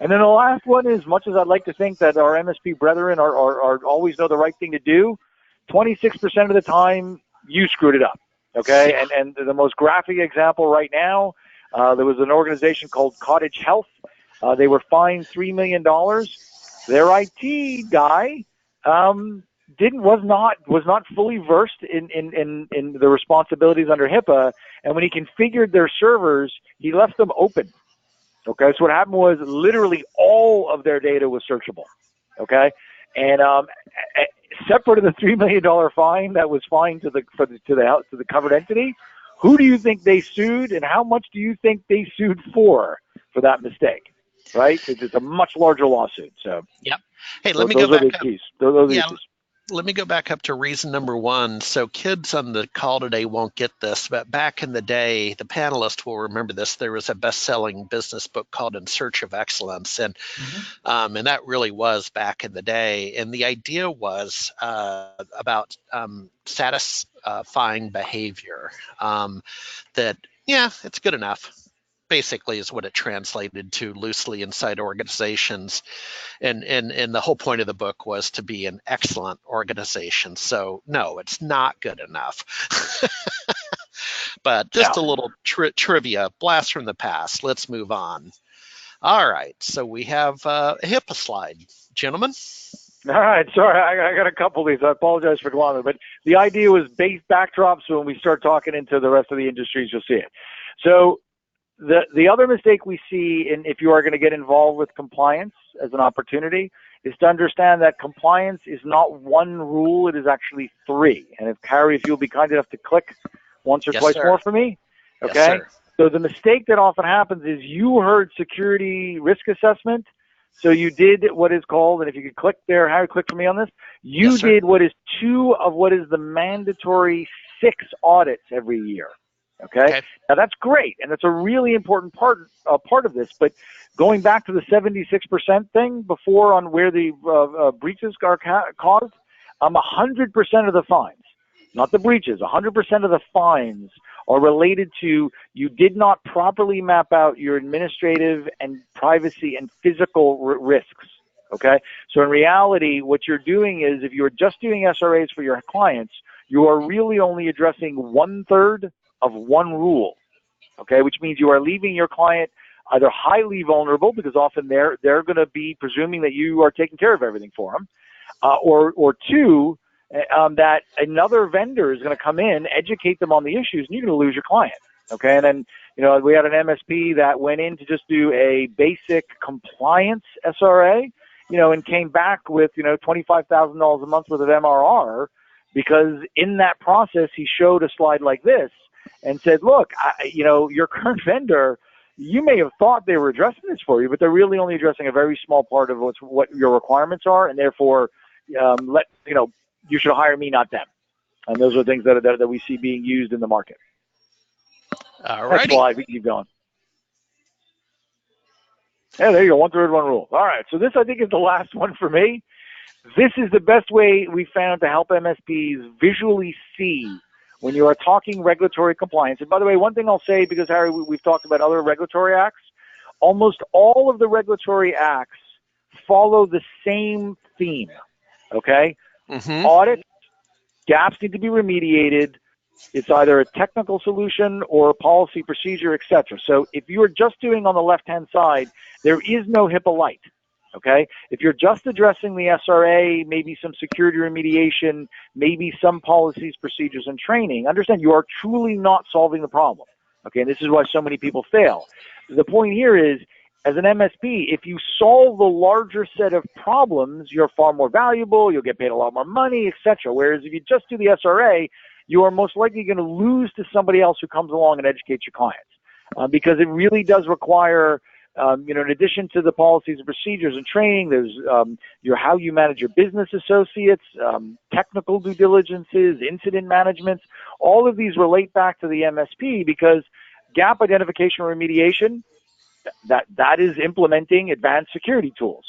And then the last one is, much as I'd like to think that our MSP brethren are always know the right thing to do, 26% of the time, you screwed it up. Okay, and the most graphic example right now, there was an organization called Cottage Health. They were fined $3 million. Their IT guy was not fully versed in the responsibilities under HIPAA, and when he configured their servers, he left them open. Okay, so what happened was literally all of their data was searchable. Okay, and separate of the $3 million fine that was fined to the covered entity, who do you think they sued, and how much do you think they sued for that mistake? Right? It's a much larger lawsuit. So. Yep. Hey, let me go back up. Let me go back up to reason number one. So kids on the call today won't get this, but back in the day, the panelists will remember this. There was a best-selling business book called In Search of Excellence, and that really was back in the day. And the idea was about satisfying behavior. That it's good enough. Basically is what it translated to loosely inside organizations. And the whole point of the book was to be an excellent organization. So no, it's not good enough. But just a little trivia, blast from the past. Let's move on. All right, so we have a HIPAA slide. Gentlemen? All right, sorry, I got a couple of these. I apologize for going on, but the idea was base backdrop, so when we start talking into the rest of the industries, you'll see it. So the other mistake we see if you are going to get involved with compliance as an opportunity is to understand that compliance is not one rule, it is actually three. And Harry, if you'll be kind enough to click once or twice more for me. Okay. Yes, sir. So the mistake that often happens is you heard security risk assessment, so you did what is called, and if you could click there, Harry, click for me on this. You Yes, sir. did what is 2 of what is the mandatory 6 audits every year. Okay? Now that's great, and it's a really important part of this. But going back to the 76% thing before on where the breaches are caused, 100% of the fines, not the breaches, 100% of the fines are related to you did not properly map out your administrative and privacy and physical risks. Okay? So in reality, what you're doing is if you're just doing SRAs for your clients, you are really only addressing 1/3 of one rule. Okay? Which means you are leaving your client either highly vulnerable because often they're going to be presuming that you are taking care of everything for them, or 2, that another vendor is going to come in, educate them on the issues, and you're going to lose your client. Okay, and then we had an MSP that went in to just do a basic compliance SRA, and came back with $25,000 a month worth of MRR because in that process he showed a slide like this and said, look, your current vendor, you may have thought they were addressing this for you, but they're really only addressing a very small part of what your requirements are, and therefore you should hire me, not them. And those are things that we see being used in the market. All That's righty. why we keep going. Yeah, there you go. 1/3 one rule. All right. So this, I think, is the last one for me. This is the best way we found to help MSPs visually see when you are talking regulatory compliance. And by the way, one thing I'll say, because Harry, we've talked about other regulatory acts, almost all of the regulatory acts follow the same theme. Okay? Mm-hmm. Audits, gaps need to be remediated. It's either a technical solution or a policy procedure, etc. So if you are just doing on the left-hand side, there is no HIPAA light. Okay? If you're just addressing the SRA, maybe some security remediation, maybe some policies, procedures, and training, understand you are truly not solving the problem. Okay? And this is why so many people fail. The point here is, as an MSP, if you solve the larger set of problems, you're far more valuable, you'll get paid a lot more money, etc. Whereas if you just do the SRA, you are most likely going to lose to somebody else who comes along and educates your clients. Because it really does require, in addition to the policies and procedures and training, there's how you manage your business associates, technical due diligences, incident management. All of these relate back to the MSP because gap identification and remediation, that is implementing advanced security tools.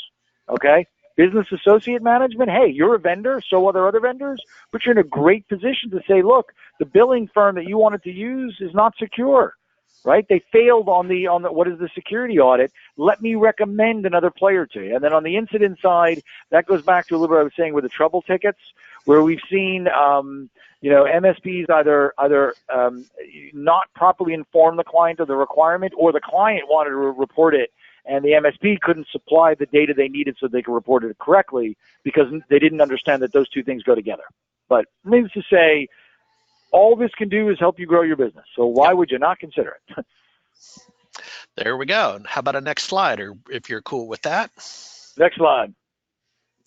Okay? Business associate management, hey, you're a vendor, so are other vendors, but you're in a great position to say, look, the billing firm that you wanted to use is not secure, right? They failed on the what is the security audit. Let me recommend another player to you. And then on the incident side, that goes back to a little bit I was saying with the trouble tickets, where we've seen MSPs either not properly inform the client of the requirement, or the client wanted to report it and the MSP couldn't supply the data they needed so they could report it correctly because they didn't understand that those two things go together. But needless to say, all this can do is help you grow your business. So why would you not consider it? There we go. How about a next slide, or if you're cool with that? Next slide.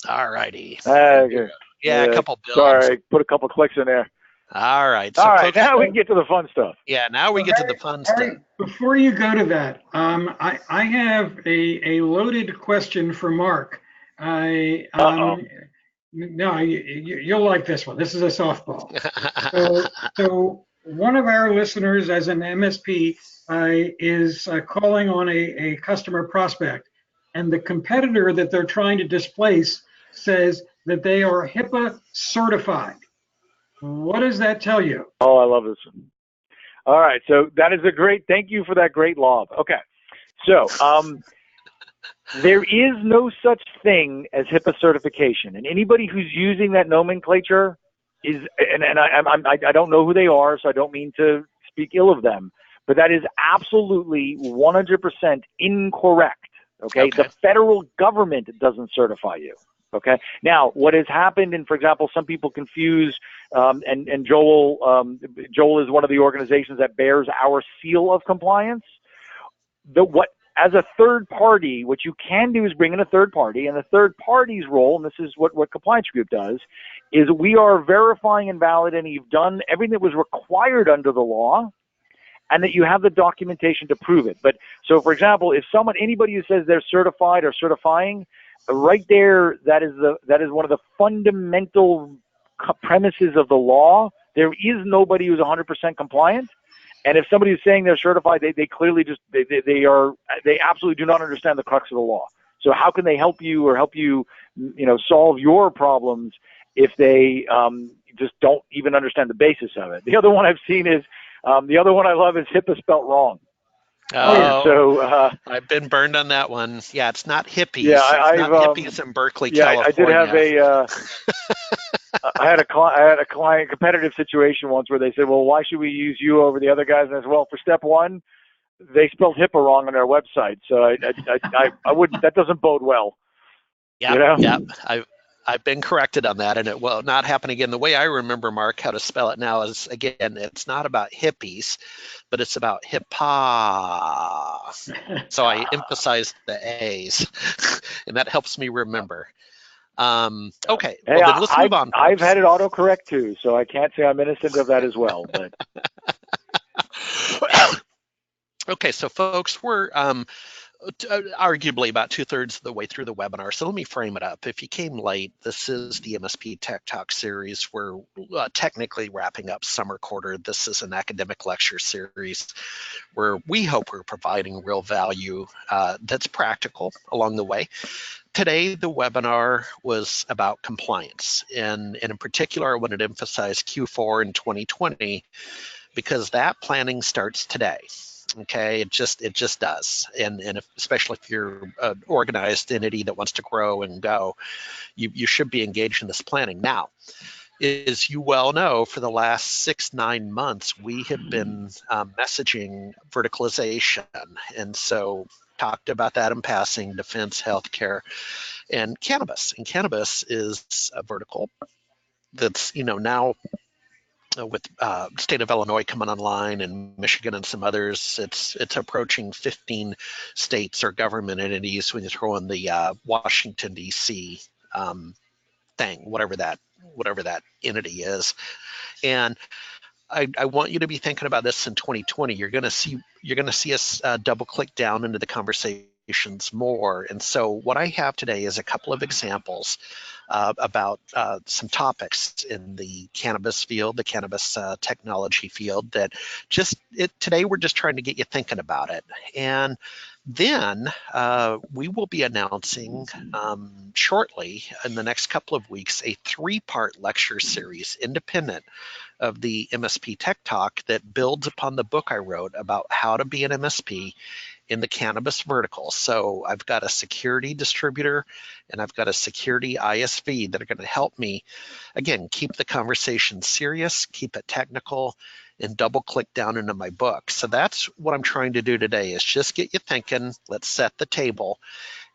All righty. Okay. Yeah, a couple bills. Sorry, put a couple clicks in there. All right. So all right, now we can get to the fun stuff. Yeah, now we get to the fun stuff. Before you go to that, I have a loaded question for Mark. No, you'll like this one. This is a softball. So one of our listeners, as an MSP, is calling on a customer prospect, and the competitor that they're trying to displace says that they are HIPAA certified. What does that tell you? Oh, I love this one. All right, so that is thank you for that great lob. Okay, so there is no such thing as HIPAA certification, and anybody who's using that nomenclature is, and I don't know who they are, so I don't mean to speak ill of them, but that is absolutely 100% incorrect. Okay, the federal government doesn't certify you. Okay. Now, what has happened, and for example, some people confuse, and Joel is one of the organizations that bears our seal of compliance. As a third party, what you can do is bring in a third party, and the third party's role, and this is what Compliance Group does, is we are verifying and validating you've done everything that was required under the law, and that you have the documentation to prove it. But so, for example, if anybody who says they're certified or certifying, right there, that is one of the fundamental premises of the law. There is nobody who's 100% compliant. And if somebody is saying they're certified, they clearly they absolutely do not understand the crux of the law. So how can they help you or help you, solve your problems if they just don't even understand the basis of it? The other one I've seen is, the other one I love is HIPAA spelt wrong. Oh, I've been burned on that one. Yeah, it's not hippies. Yeah, it's not hippies in Berkeley, California. I did have I had a client competitive situation once where they said, well, why should we use you over the other guys? And I said, well, for step one, they spelled HIPAA wrong on their website. So I wouldn't, that doesn't bode well. Yeah, yeah. I've been corrected on that, and it will not happen again. The way I remember, Mark, how to spell it now is, again, it's not about hippies, but it's about HIPAA. So I emphasize the A's, and that helps me remember. Okay, hey, well, then let's move on. I've had it autocorrect too, so I can't say I'm innocent of that as well. But okay, so folks, we're arguably about 2/3 of the way through the webinar. So let me frame it up. If you came late, this is the MSP Tech Talk series. We're technically wrapping up summer quarter. This is an academic lecture series where we hope we're providing real value that's practical along the way. Today, the webinar was about compliance. And in particular, I wanted to emphasize Q4 in 2020 because that planning starts today. Okay, it just does, and especially if you're an organized entity that wants to grow and go, you should be engaged in this planning. Now, as you well know, for the last 6-9 months, we have been messaging verticalization, and so talked about that in passing: defense, healthcare, and cannabis. And cannabis is a vertical that's now, with state of Illinois coming online and Michigan and some others, it's approaching 15 states or government entities when you throw in the Washington D.C. Thing, whatever that entity is. And I want you to be thinking about this in 2020. You're going to see us double click down into the conversations more. And so what I have today is a couple of examples about some topics in the cannabis field, the cannabis technology field, that today we're just trying to get you thinking about it. And then we will be announcing shortly, in the next couple of weeks, a 3-part lecture series independent of the MSP Tech Talk that builds upon the book I wrote about how to be an MSP in the cannabis vertical. So I've got a security distributor and I've got a security ISV that are going to help me, again, keep the conversation serious, keep it technical, and double click down into my book. So that's what I'm trying to do today, is just get you thinking. Let's set the table,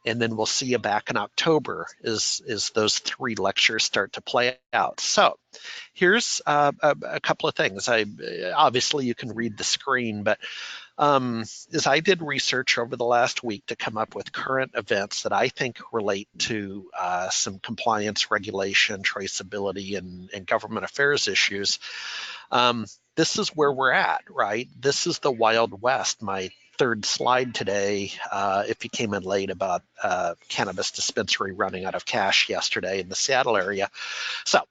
and then we'll see you back in October as those 3 lectures start to play out. So here's a couple of things. Obviously you can read the screen, but as I did research over the last week to come up with current events that I think relate to some compliance, regulation, traceability, and government affairs issues, this is where we're at, right? This is the Wild West. My 3rd slide today, if you came in late, about cannabis dispensary running out of cash yesterday in the Seattle area. So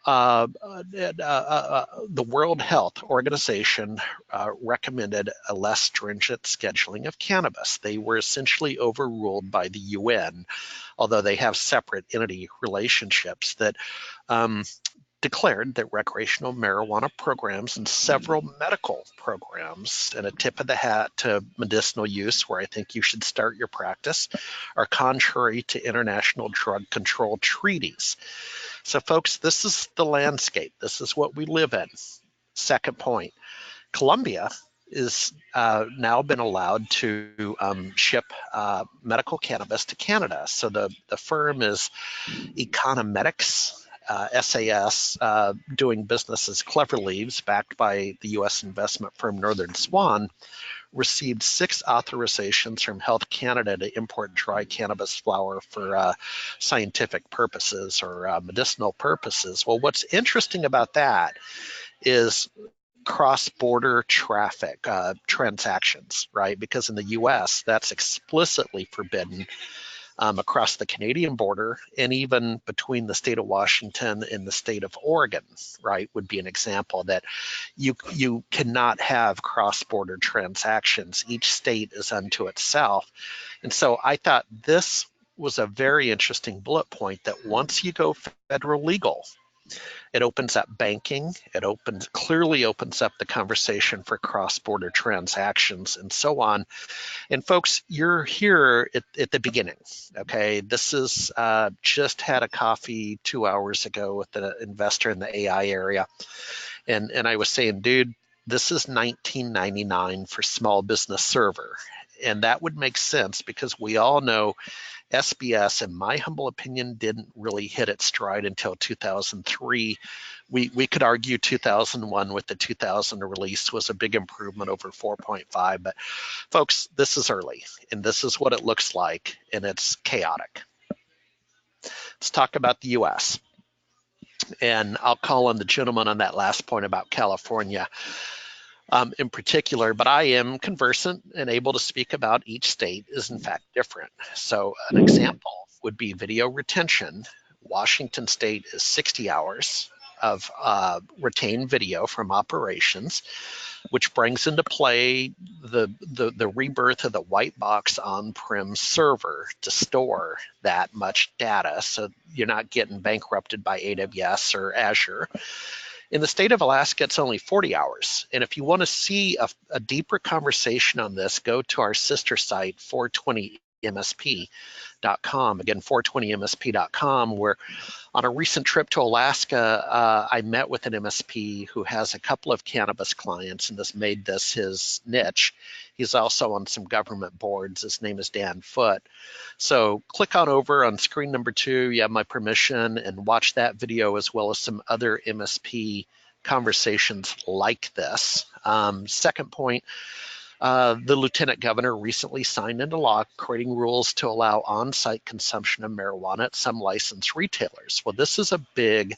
the World Health Organization recommended a less stringent scheduling of cannabis. They were essentially overruled by the UN, although they have separate entity relationships that declared that recreational marijuana programs and several medical programs, and a tip of the hat to medicinal use, where I think you should start your practice, are contrary to international drug control treaties. So folks, this is the landscape. This is what we live in. Second point, Colombia is now been allowed to ship medical cannabis to Canada. So the firm is Econometics, SAS, doing business as Clever Leaves, backed by the U.S. investment firm Northern Swan, received 6 authorizations from Health Canada to import dry cannabis flower for scientific purposes or medicinal purposes. Well, what's interesting about that is cross-border traffic transactions, right? Because in the U.S., that's explicitly forbidden across the Canadian border, and even between the state of Washington and the state of Oregon, right, would be an example that you cannot have cross-border transactions. Each state is unto itself. And so I thought this was a very interesting bullet point that once you go federal legal, it opens up banking, clearly opens up the conversation for cross-border transactions and so on. And folks, you're here at the beginning, okay? This is just had a coffee 2 hours ago with an investor in the AI area. And I was saying, dude, this is $19.99 for small business server. And that would make sense because we all know SBS, in my humble opinion, didn't really hit its stride until 2003. We could argue 2001 with the 2000 release was a big improvement over 4.5, but folks, this is early, and this is what it looks like, and it's chaotic. Let's talk about the U.S., and I'll call on the gentleman on that last point about California in particular, but I am conversant and able to speak about each state is in fact different. So an example would be video retention. Washington State is 60 hours of retained video from operations, which brings into play the rebirth of the white box on-prem server to store that much data, so you're not getting bankrupted by AWS or Azure. In the state of Alaska, it's only 40 hours. And if you want to see a deeper conversation on this, go to our sister site, 420msp.com. Again, 420msp.com, where on a recent trip to Alaska, I met with an MSP who has a couple of cannabis clients and has made this his niche. He's also on some government boards. His name is Dan Foote. So click on over on screen number 2. You have my permission, and watch that video as well as some other MSP conversations like this. Second point, the Lieutenant Governor recently signed into law creating rules to allow on-site consumption of marijuana at some licensed retailers. Well, this is a big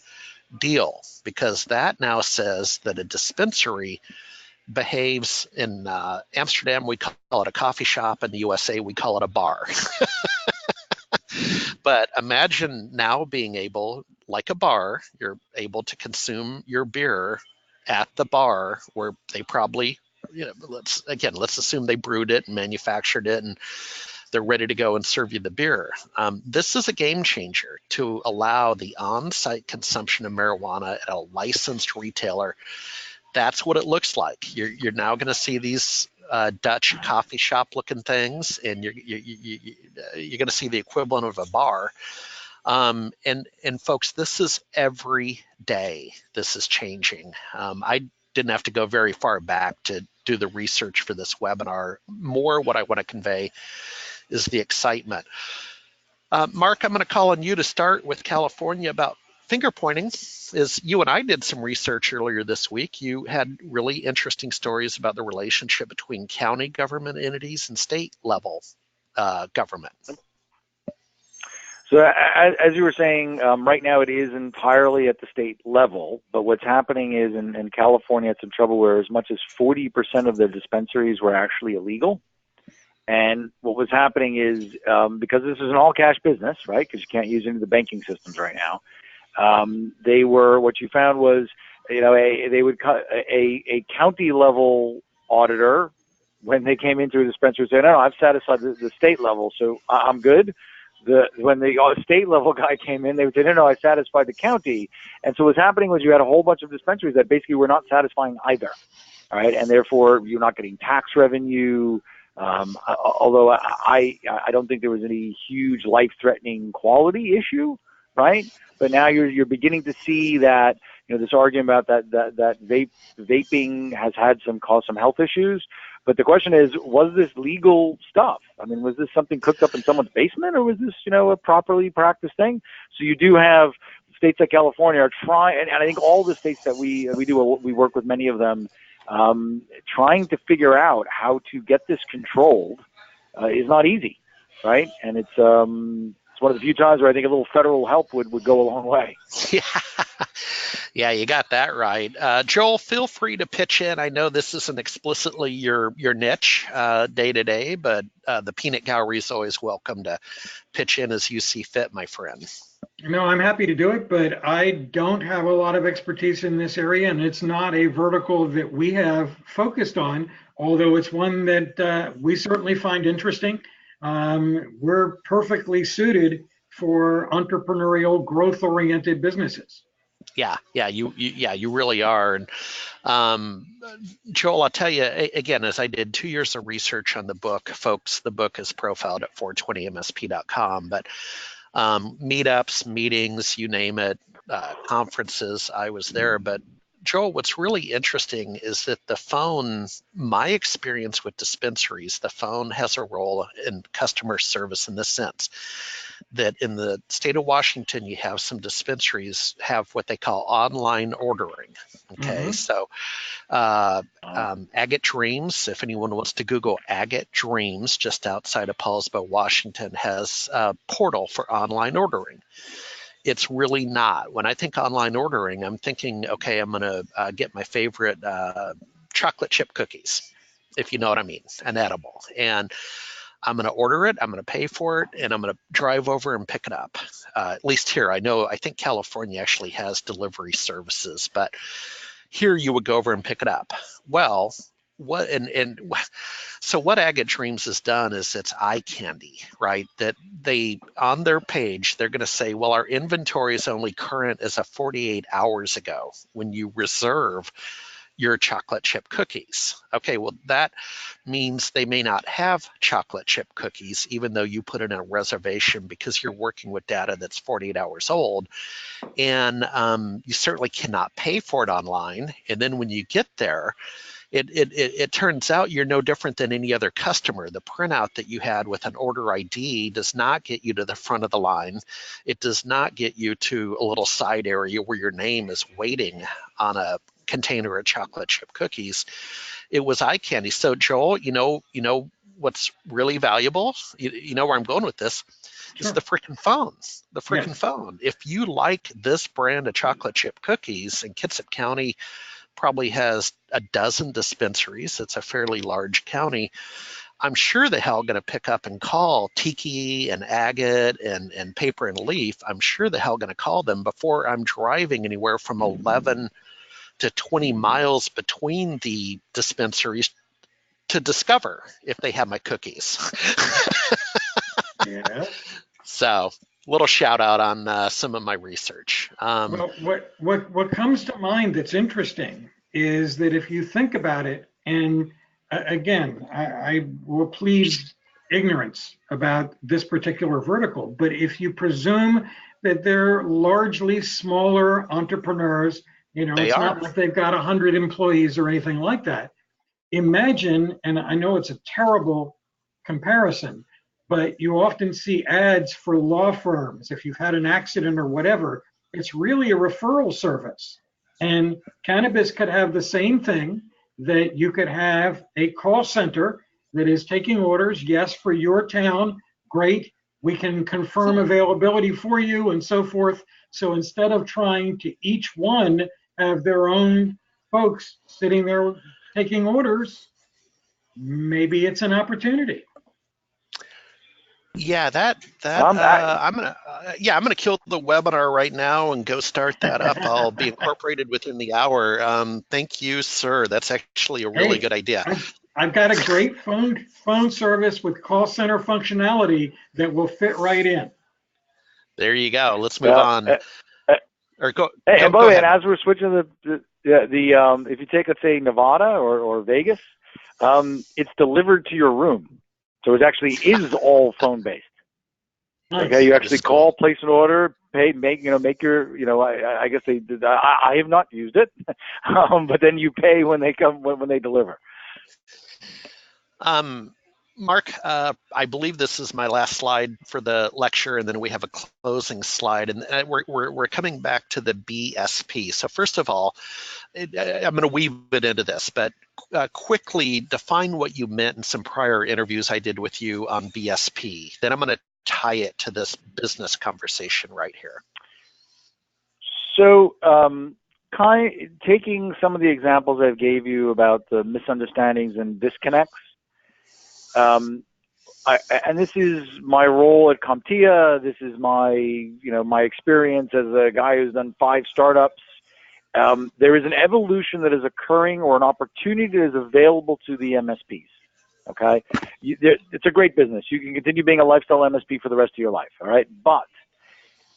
deal because that now says that a dispensary behaves in Amsterdam, we call it a coffee shop. In the USA, we call it a bar. But imagine now being able, like a bar, you're able to consume your beer at the bar where they probably, let's assume they brewed it and manufactured it and they're ready to go and serve you the beer. This is a game changer to allow the on-site consumption of marijuana at a licensed retailer. That's what it looks like. You're now going to see these Dutch coffee shop looking things, and you're going to see the equivalent of a bar. And folks, this is every day. This is changing. I didn't have to go very far back to do the research for this webinar. More what I want to convey is the excitement. Mark, I'm going to call on you to start with California about finger pointing. Is you and I did some research earlier this week. You had really interesting stories about the relationship between county government entities and state level government. So as you were saying, right now it is entirely at the state level, but what's happening is in California it's in trouble where as much as 40% of the dispensaries were actually illegal. And what was happening is, because this is an all-cash business, right, because you can't use any of the banking systems right now, what you found was, they would cut a county level auditor when they came into a dispensary say, no, I've satisfied the state level, so I'm good. When the state level guy came in, they would say, no, I satisfied the county. And so what's happening was you had a whole bunch of dispensaries that basically were not satisfying either, all right, and therefore you're not getting tax revenue. Although I don't think there was any huge life-threatening quality issue, right? But now you're beginning to see that this argument about that vaping has caused some health issues. But the question is, was this legal stuff? I mean, was this something cooked up in someone's basement, or was this a properly practiced thing? So you do have states like California are trying, and I think all the states that we work with many of them. Trying to figure out how to get this controlled is not easy, right? And it's one of the few times where I think a little federal help would go a long way. Yeah, you got that right. Joel, feel free to pitch in. I know this isn't explicitly your niche day to day, but the peanut gallery is always welcome to pitch in as you see fit, my friend. No, I'm happy to do it, but I don't have a lot of expertise in this area, and it's not a vertical that we have focused on, although it's one that we certainly find interesting. We're perfectly suited for entrepreneurial, growth-oriented businesses. Yeah, you really are. And um, Joel, I'll tell you again, as I did 2 years of research on the book, folks, the book is profiled at 420msp.com, but meetups, meetings, you name it, conferences, I was there. But Joel, what's really interesting is that the phone, my experience with dispensaries, the phone has a role in customer service in the sense that in the state of Washington, you have some dispensaries have what they call online ordering. Okay, Mm-hmm. so Agate Dreams, if anyone wants to Google Agate Dreams, just outside of Paulsbo, Washington, has a portal for online ordering. It's really not. When I think online ordering, I'm thinking, okay, I'm going to get my favorite chocolate chip cookies, if you know what I mean, an edible. And I'm going to order it, I'm going to pay for it, and I'm going to drive over and pick it up. At least here, I think California actually has delivery services, but here you would go over and pick it up. Well, so what Agate Dreams has done is it's eye candy, right? That they, on their page, they're going to say, well, our inventory is only current as of 48 hours ago when you reserve your chocolate chip cookies. Okay, well, that means they may not have chocolate chip cookies, even though you put in a reservation because you're working with data that's 48 hours old. And you certainly cannot pay for it online. And then when you get there, it turns out you're no different than any other customer. The printout that you had with an order ID does not get you to the front of the line. It does not get you to a little side area where your name is waiting on a container of chocolate chip cookies. It was eye candy. So Joel, you know what's really valuable? You know where I'm going with this? It's Sure. the freaking phone. The freaking Yes. phone. If you like this brand of chocolate chip cookies, and Kitsap County probably has a dozen dispensaries, it's a fairly large county, I'm sure the hell going to pick up and call Tiki and Agate and Paper and Leaf. I'm sure the hell going to call them before I'm driving anywhere from 11 to 20 miles between the dispensaries to discover if they have my cookies. Yes. So, little shout out on some of my research. Well, what comes to mind that's interesting is that if you think about it, and again, I will plead ignorance about this particular vertical, but if you presume that they're largely smaller entrepreneurs, They it's are. not like they've got 100 employees or anything like that. Imagine, and I know it's a terrible comparison, but you often see ads for law firms. If you've had an accident or whatever, it's really a referral service. And cannabis could have the same thing, that you could have a call center that is taking orders. Yes, for your town, great. We can confirm availability for you and so forth. So instead of trying to each one have their own folks sitting there taking orders, maybe it's an opportunity. Yeah, that Um, I, I'm gonna kill the webinar right now and go start that up. I'll be incorporated within the hour. Thank you, sir. That's actually a really Hey, good idea. I've got a great phone service with call center functionality that will fit right in. There you go. Let's move uh, on. uh, uh, Or go hey, go and by go the way, and ahead. as we're switching if you take, let's say, Nevada or Vegas, it's delivered to your room, so it actually is all phone based. Okay, Nice. you That actually is cool. call, place an order, pay, make your, I guess they did. I have not used it, but then you pay when they come when they deliver. Um, Mark, I believe this is my last slide for the lecture, and then we have a closing slide, and we're coming back to the BSP. So first of all, I'm going to weave it into this, but quickly define what you meant in some prior interviews I did with you on BSP. Then I'm going to tie it to this business conversation right here. So taking some of the examples I gave you about the misunderstandings and disconnects, and this is my role at CompTIA. This is my experience as a guy who's done 5 startups. There is an evolution that is occurring, or an opportunity that is available to the MSPs. Okay, it's a great business. You can continue being a lifestyle MSP for the rest of your life. All right, but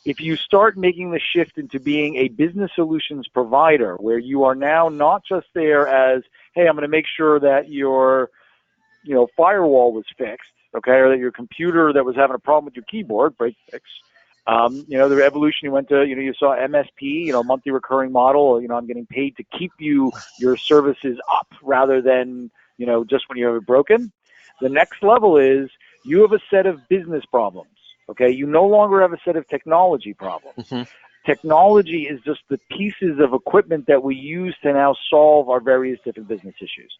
if you start making the shift into being a business solutions provider, where you are now not just there as, hey, I'm going to make sure that your firewall was fixed, okay, or that your computer that was having a problem with your keyboard, break fix. The evolution you went to, you saw MSP, monthly recurring model, I'm getting paid to keep your services up rather than, just when you have it broken. The next level is you have a set of business problems, okay? You no longer have a set of technology problems. Mm-hmm. Technology is just the pieces of equipment that we use to now solve our various different business issues.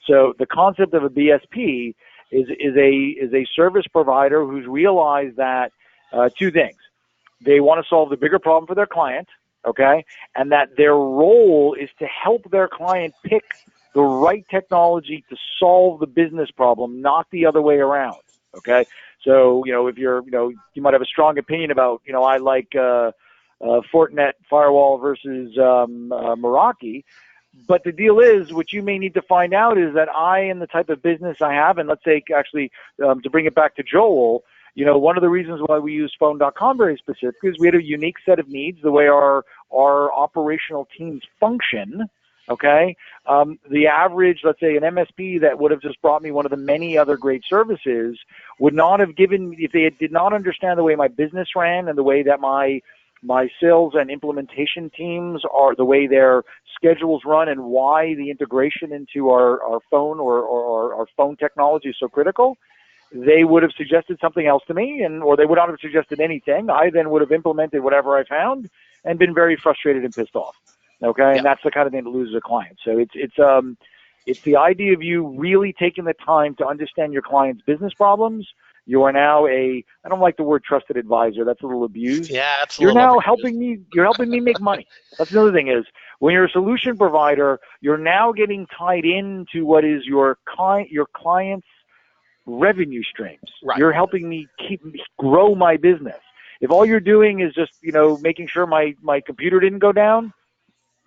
So the concept of a BSP is a service provider who's realized that 2 things. They want to solve the bigger problem for their client, okay, and that their role is to help their client pick the right technology to solve the business problem, not the other way around, okay? So, if you might have a strong opinion about, I like Fortinet firewall versus Meraki, but the deal is, what you may need to find out is that and the type of business I have, and let's say actually to bring it back to Joel, one of the reasons why we use phone.com very specifically is we had a unique set of needs, the way our operational teams function. Okay, the average, let's say, an MSP that would have just brought me one of the many other great services would not have given, if they did not understand the way my business ran and the way that my sales and implementation teams are, the way their schedules run, and why the integration into our phone or our phone technology is so critical, they would have suggested something else to me, or they would not have suggested anything. I then would have implemented whatever I found and been very frustrated and pissed off. Okay, yeah. And that's the kind of thing that loses a client. So it's the idea of you really taking the time to understand your client's business problems. You are now I don't like the word trusted advisor. That's a little abused. Yeah, it's You're now helping me. You're helping me make money. That's another thing is, when you're a solution provider, you're now getting tied into what is your client's revenue streams. Right. You're helping me grow my business. If all you're doing is just, making sure my computer didn't go down,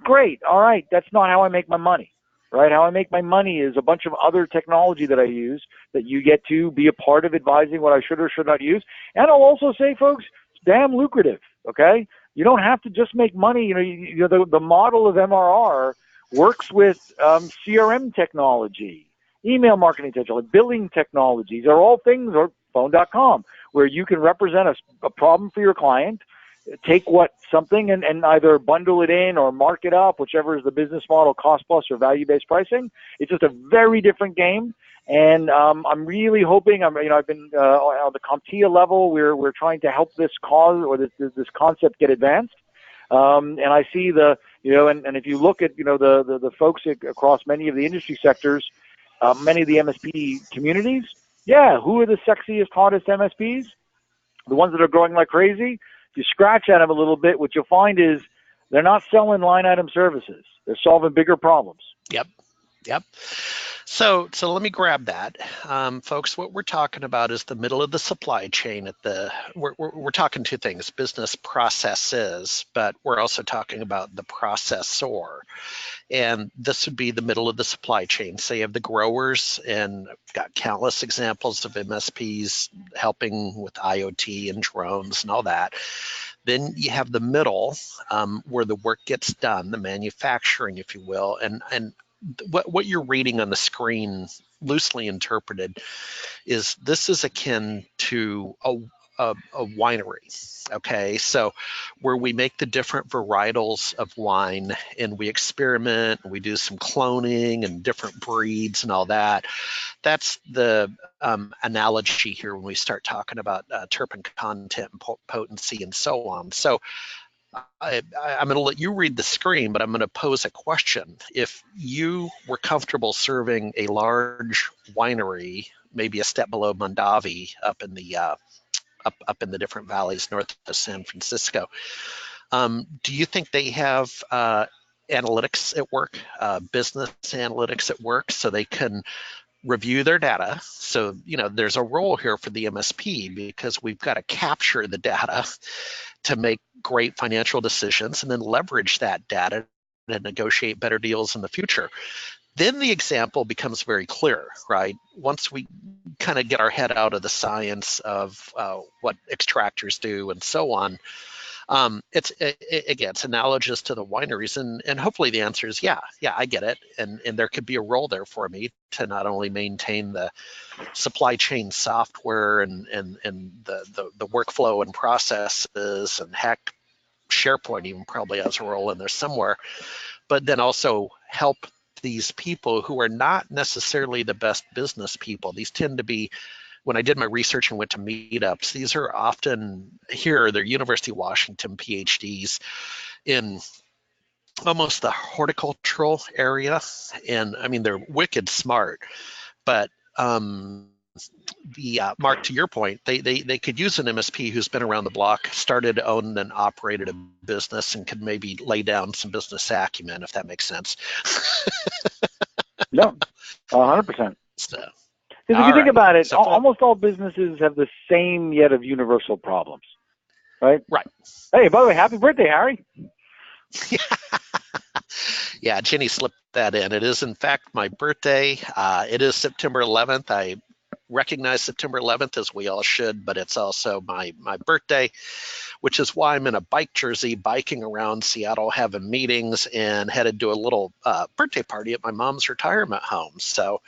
great. All right. That's not how I make my money, right? How I make my money is a bunch of other technology that I use that you get to be a part of advising what I should or should not use. And I'll also say, folks, it's damn lucrative. Okay. You don't have to just make money. The model of MRR works with CRM technology, email marketing technology, billing technologies are all things, or phone.com, where you can represent a problem for your client, take something and either bundle it in or mark it up, whichever is the business model, cost plus or value-based pricing. It's just a very different game. And I'm really hoping, I've been on the CompTIA level, we're trying to help this cause or this concept get advanced. And I see and if you look at, the folks across many of the industry sectors, many of the MSP communities, who are the sexiest, hottest MSPs? The ones that are growing like crazy. If you scratch at them a little bit, what you'll find is they're not selling line item services. They're solving bigger problems. Yep. So let me grab that, folks. What we're talking about is the middle of the supply chain. We're talking 2 things: business processes, but we're also talking about the processor. And this would be the middle of the supply chain. So you have the growers, and I've got countless examples of MSPs helping with IoT and drones and all that. Then you have the middle, where the work gets done, the manufacturing, if you will, and what you're reading on the screen, loosely interpreted, is this is akin to a winery. Okay, so where we make the different varietals of wine and we experiment and we do some cloning and different breeds and all that. That's the analogy here when we start talking about terpene content and potency and so on. So I'm going to let you read the screen, but I'm going to pose a question. If you were comfortable serving a large winery, maybe a step below Mondavi up in the up in the different valleys north of San Francisco, do you think they have analytics at work, business analytics at work, so they can review their data. So, there's a role here for the MSP because we've got to capture the data to make great financial decisions and then leverage that data to negotiate better deals in the future. Then the example becomes very clear, right? Once we kind of get our head out of the science of what extractors do and so on, it's analogous to the wineries, and hopefully the answer is yeah, I get it, and there could be a role there for me to not only maintain the supply chain software and the workflow and processes, and heck, SharePoint even probably has a role in there somewhere, but then also help these people who are not necessarily the best business people. These tend to be, when I did my research and went to meetups, these are often here, they're University of Washington PhDs in almost the horticultural area. And I mean, they're wicked smart, but Mark, to your point, they could use an MSP who's been around the block, started, owned, and operated a business, and could maybe lay down some business acumen, if that makes sense. No, 100%. So, because if you think about it, almost all businesses have the same yet of universal problems, right? Right. Hey, by the way, happy birthday, Harry. Yeah, Jenny slipped that in. It is, in fact, my birthday. It is September 11th. I recognize September 11th, as we all should, but it's also my birthday, which is why I'm in a bike jersey biking around Seattle having meetings and headed to a little birthday party at my mom's retirement home. So,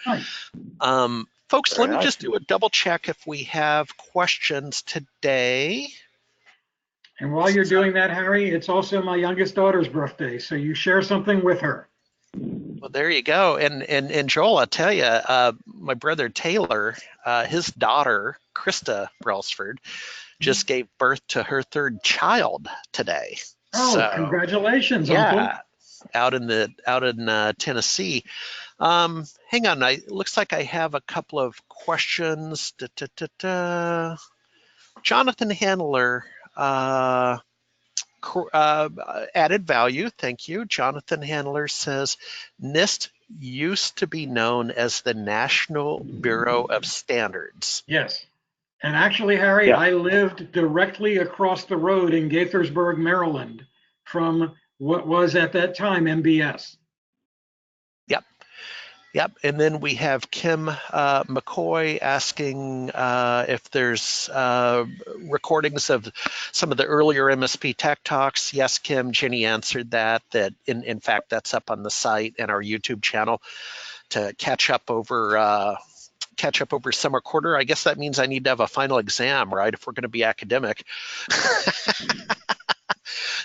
folks, let me just do a double check if we have questions today. And while you're doing that, Harry, it's also my youngest daughter's birthday, so you share something with her. Well, there you go. And Joel, I'll tell you, my brother Taylor, his daughter, Krista Brelsford, just gave birth to her third child today. Oh, so, congratulations, Uncle. Out in Tennessee. Hang on, it looks like I have a couple of questions. Jonathan Handler, added value, thank you. Jonathan Handler says, NIST used to be known as the National Bureau of Standards. Yes. And actually, Harry, I lived directly across the road in Gaithersburg, Maryland, from what was at that time MBS. Yep. And then we have Kim McCoy asking if there's recordings of some of the earlier MSP Tech Talks. Yes, Kim, Jenny answered that in fact, that's up on the site and our YouTube channel to catch up over summer quarter. I guess that means I need to have a final exam, right, if we're going to be academic.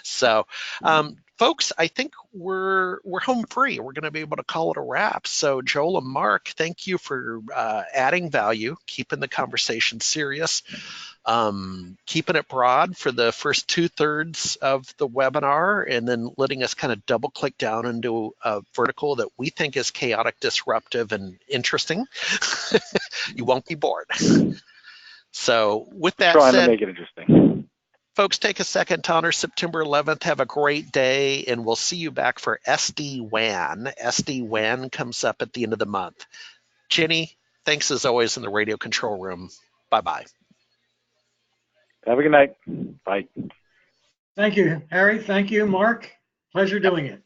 So, folks, I think we're home free. We're going to be able to call it a wrap. So, Joel and Mark, thank you for adding value, keeping the conversation serious, keeping it broad for the first 2/3 of the webinar, and then letting us kind of double click down into a vertical that we think is chaotic, disruptive, and interesting. You won't be bored. So, with that said, to make it interesting. Folks, take a second to honor September 11th. Have a great day, and we'll see you back for SD-WAN. SD-WAN comes up at the end of the month. Jenny, thanks as always in the radio control room. Bye-bye. Have a good night. Bye. Thank you, Harry. Thank you, Mark. Pleasure doing it.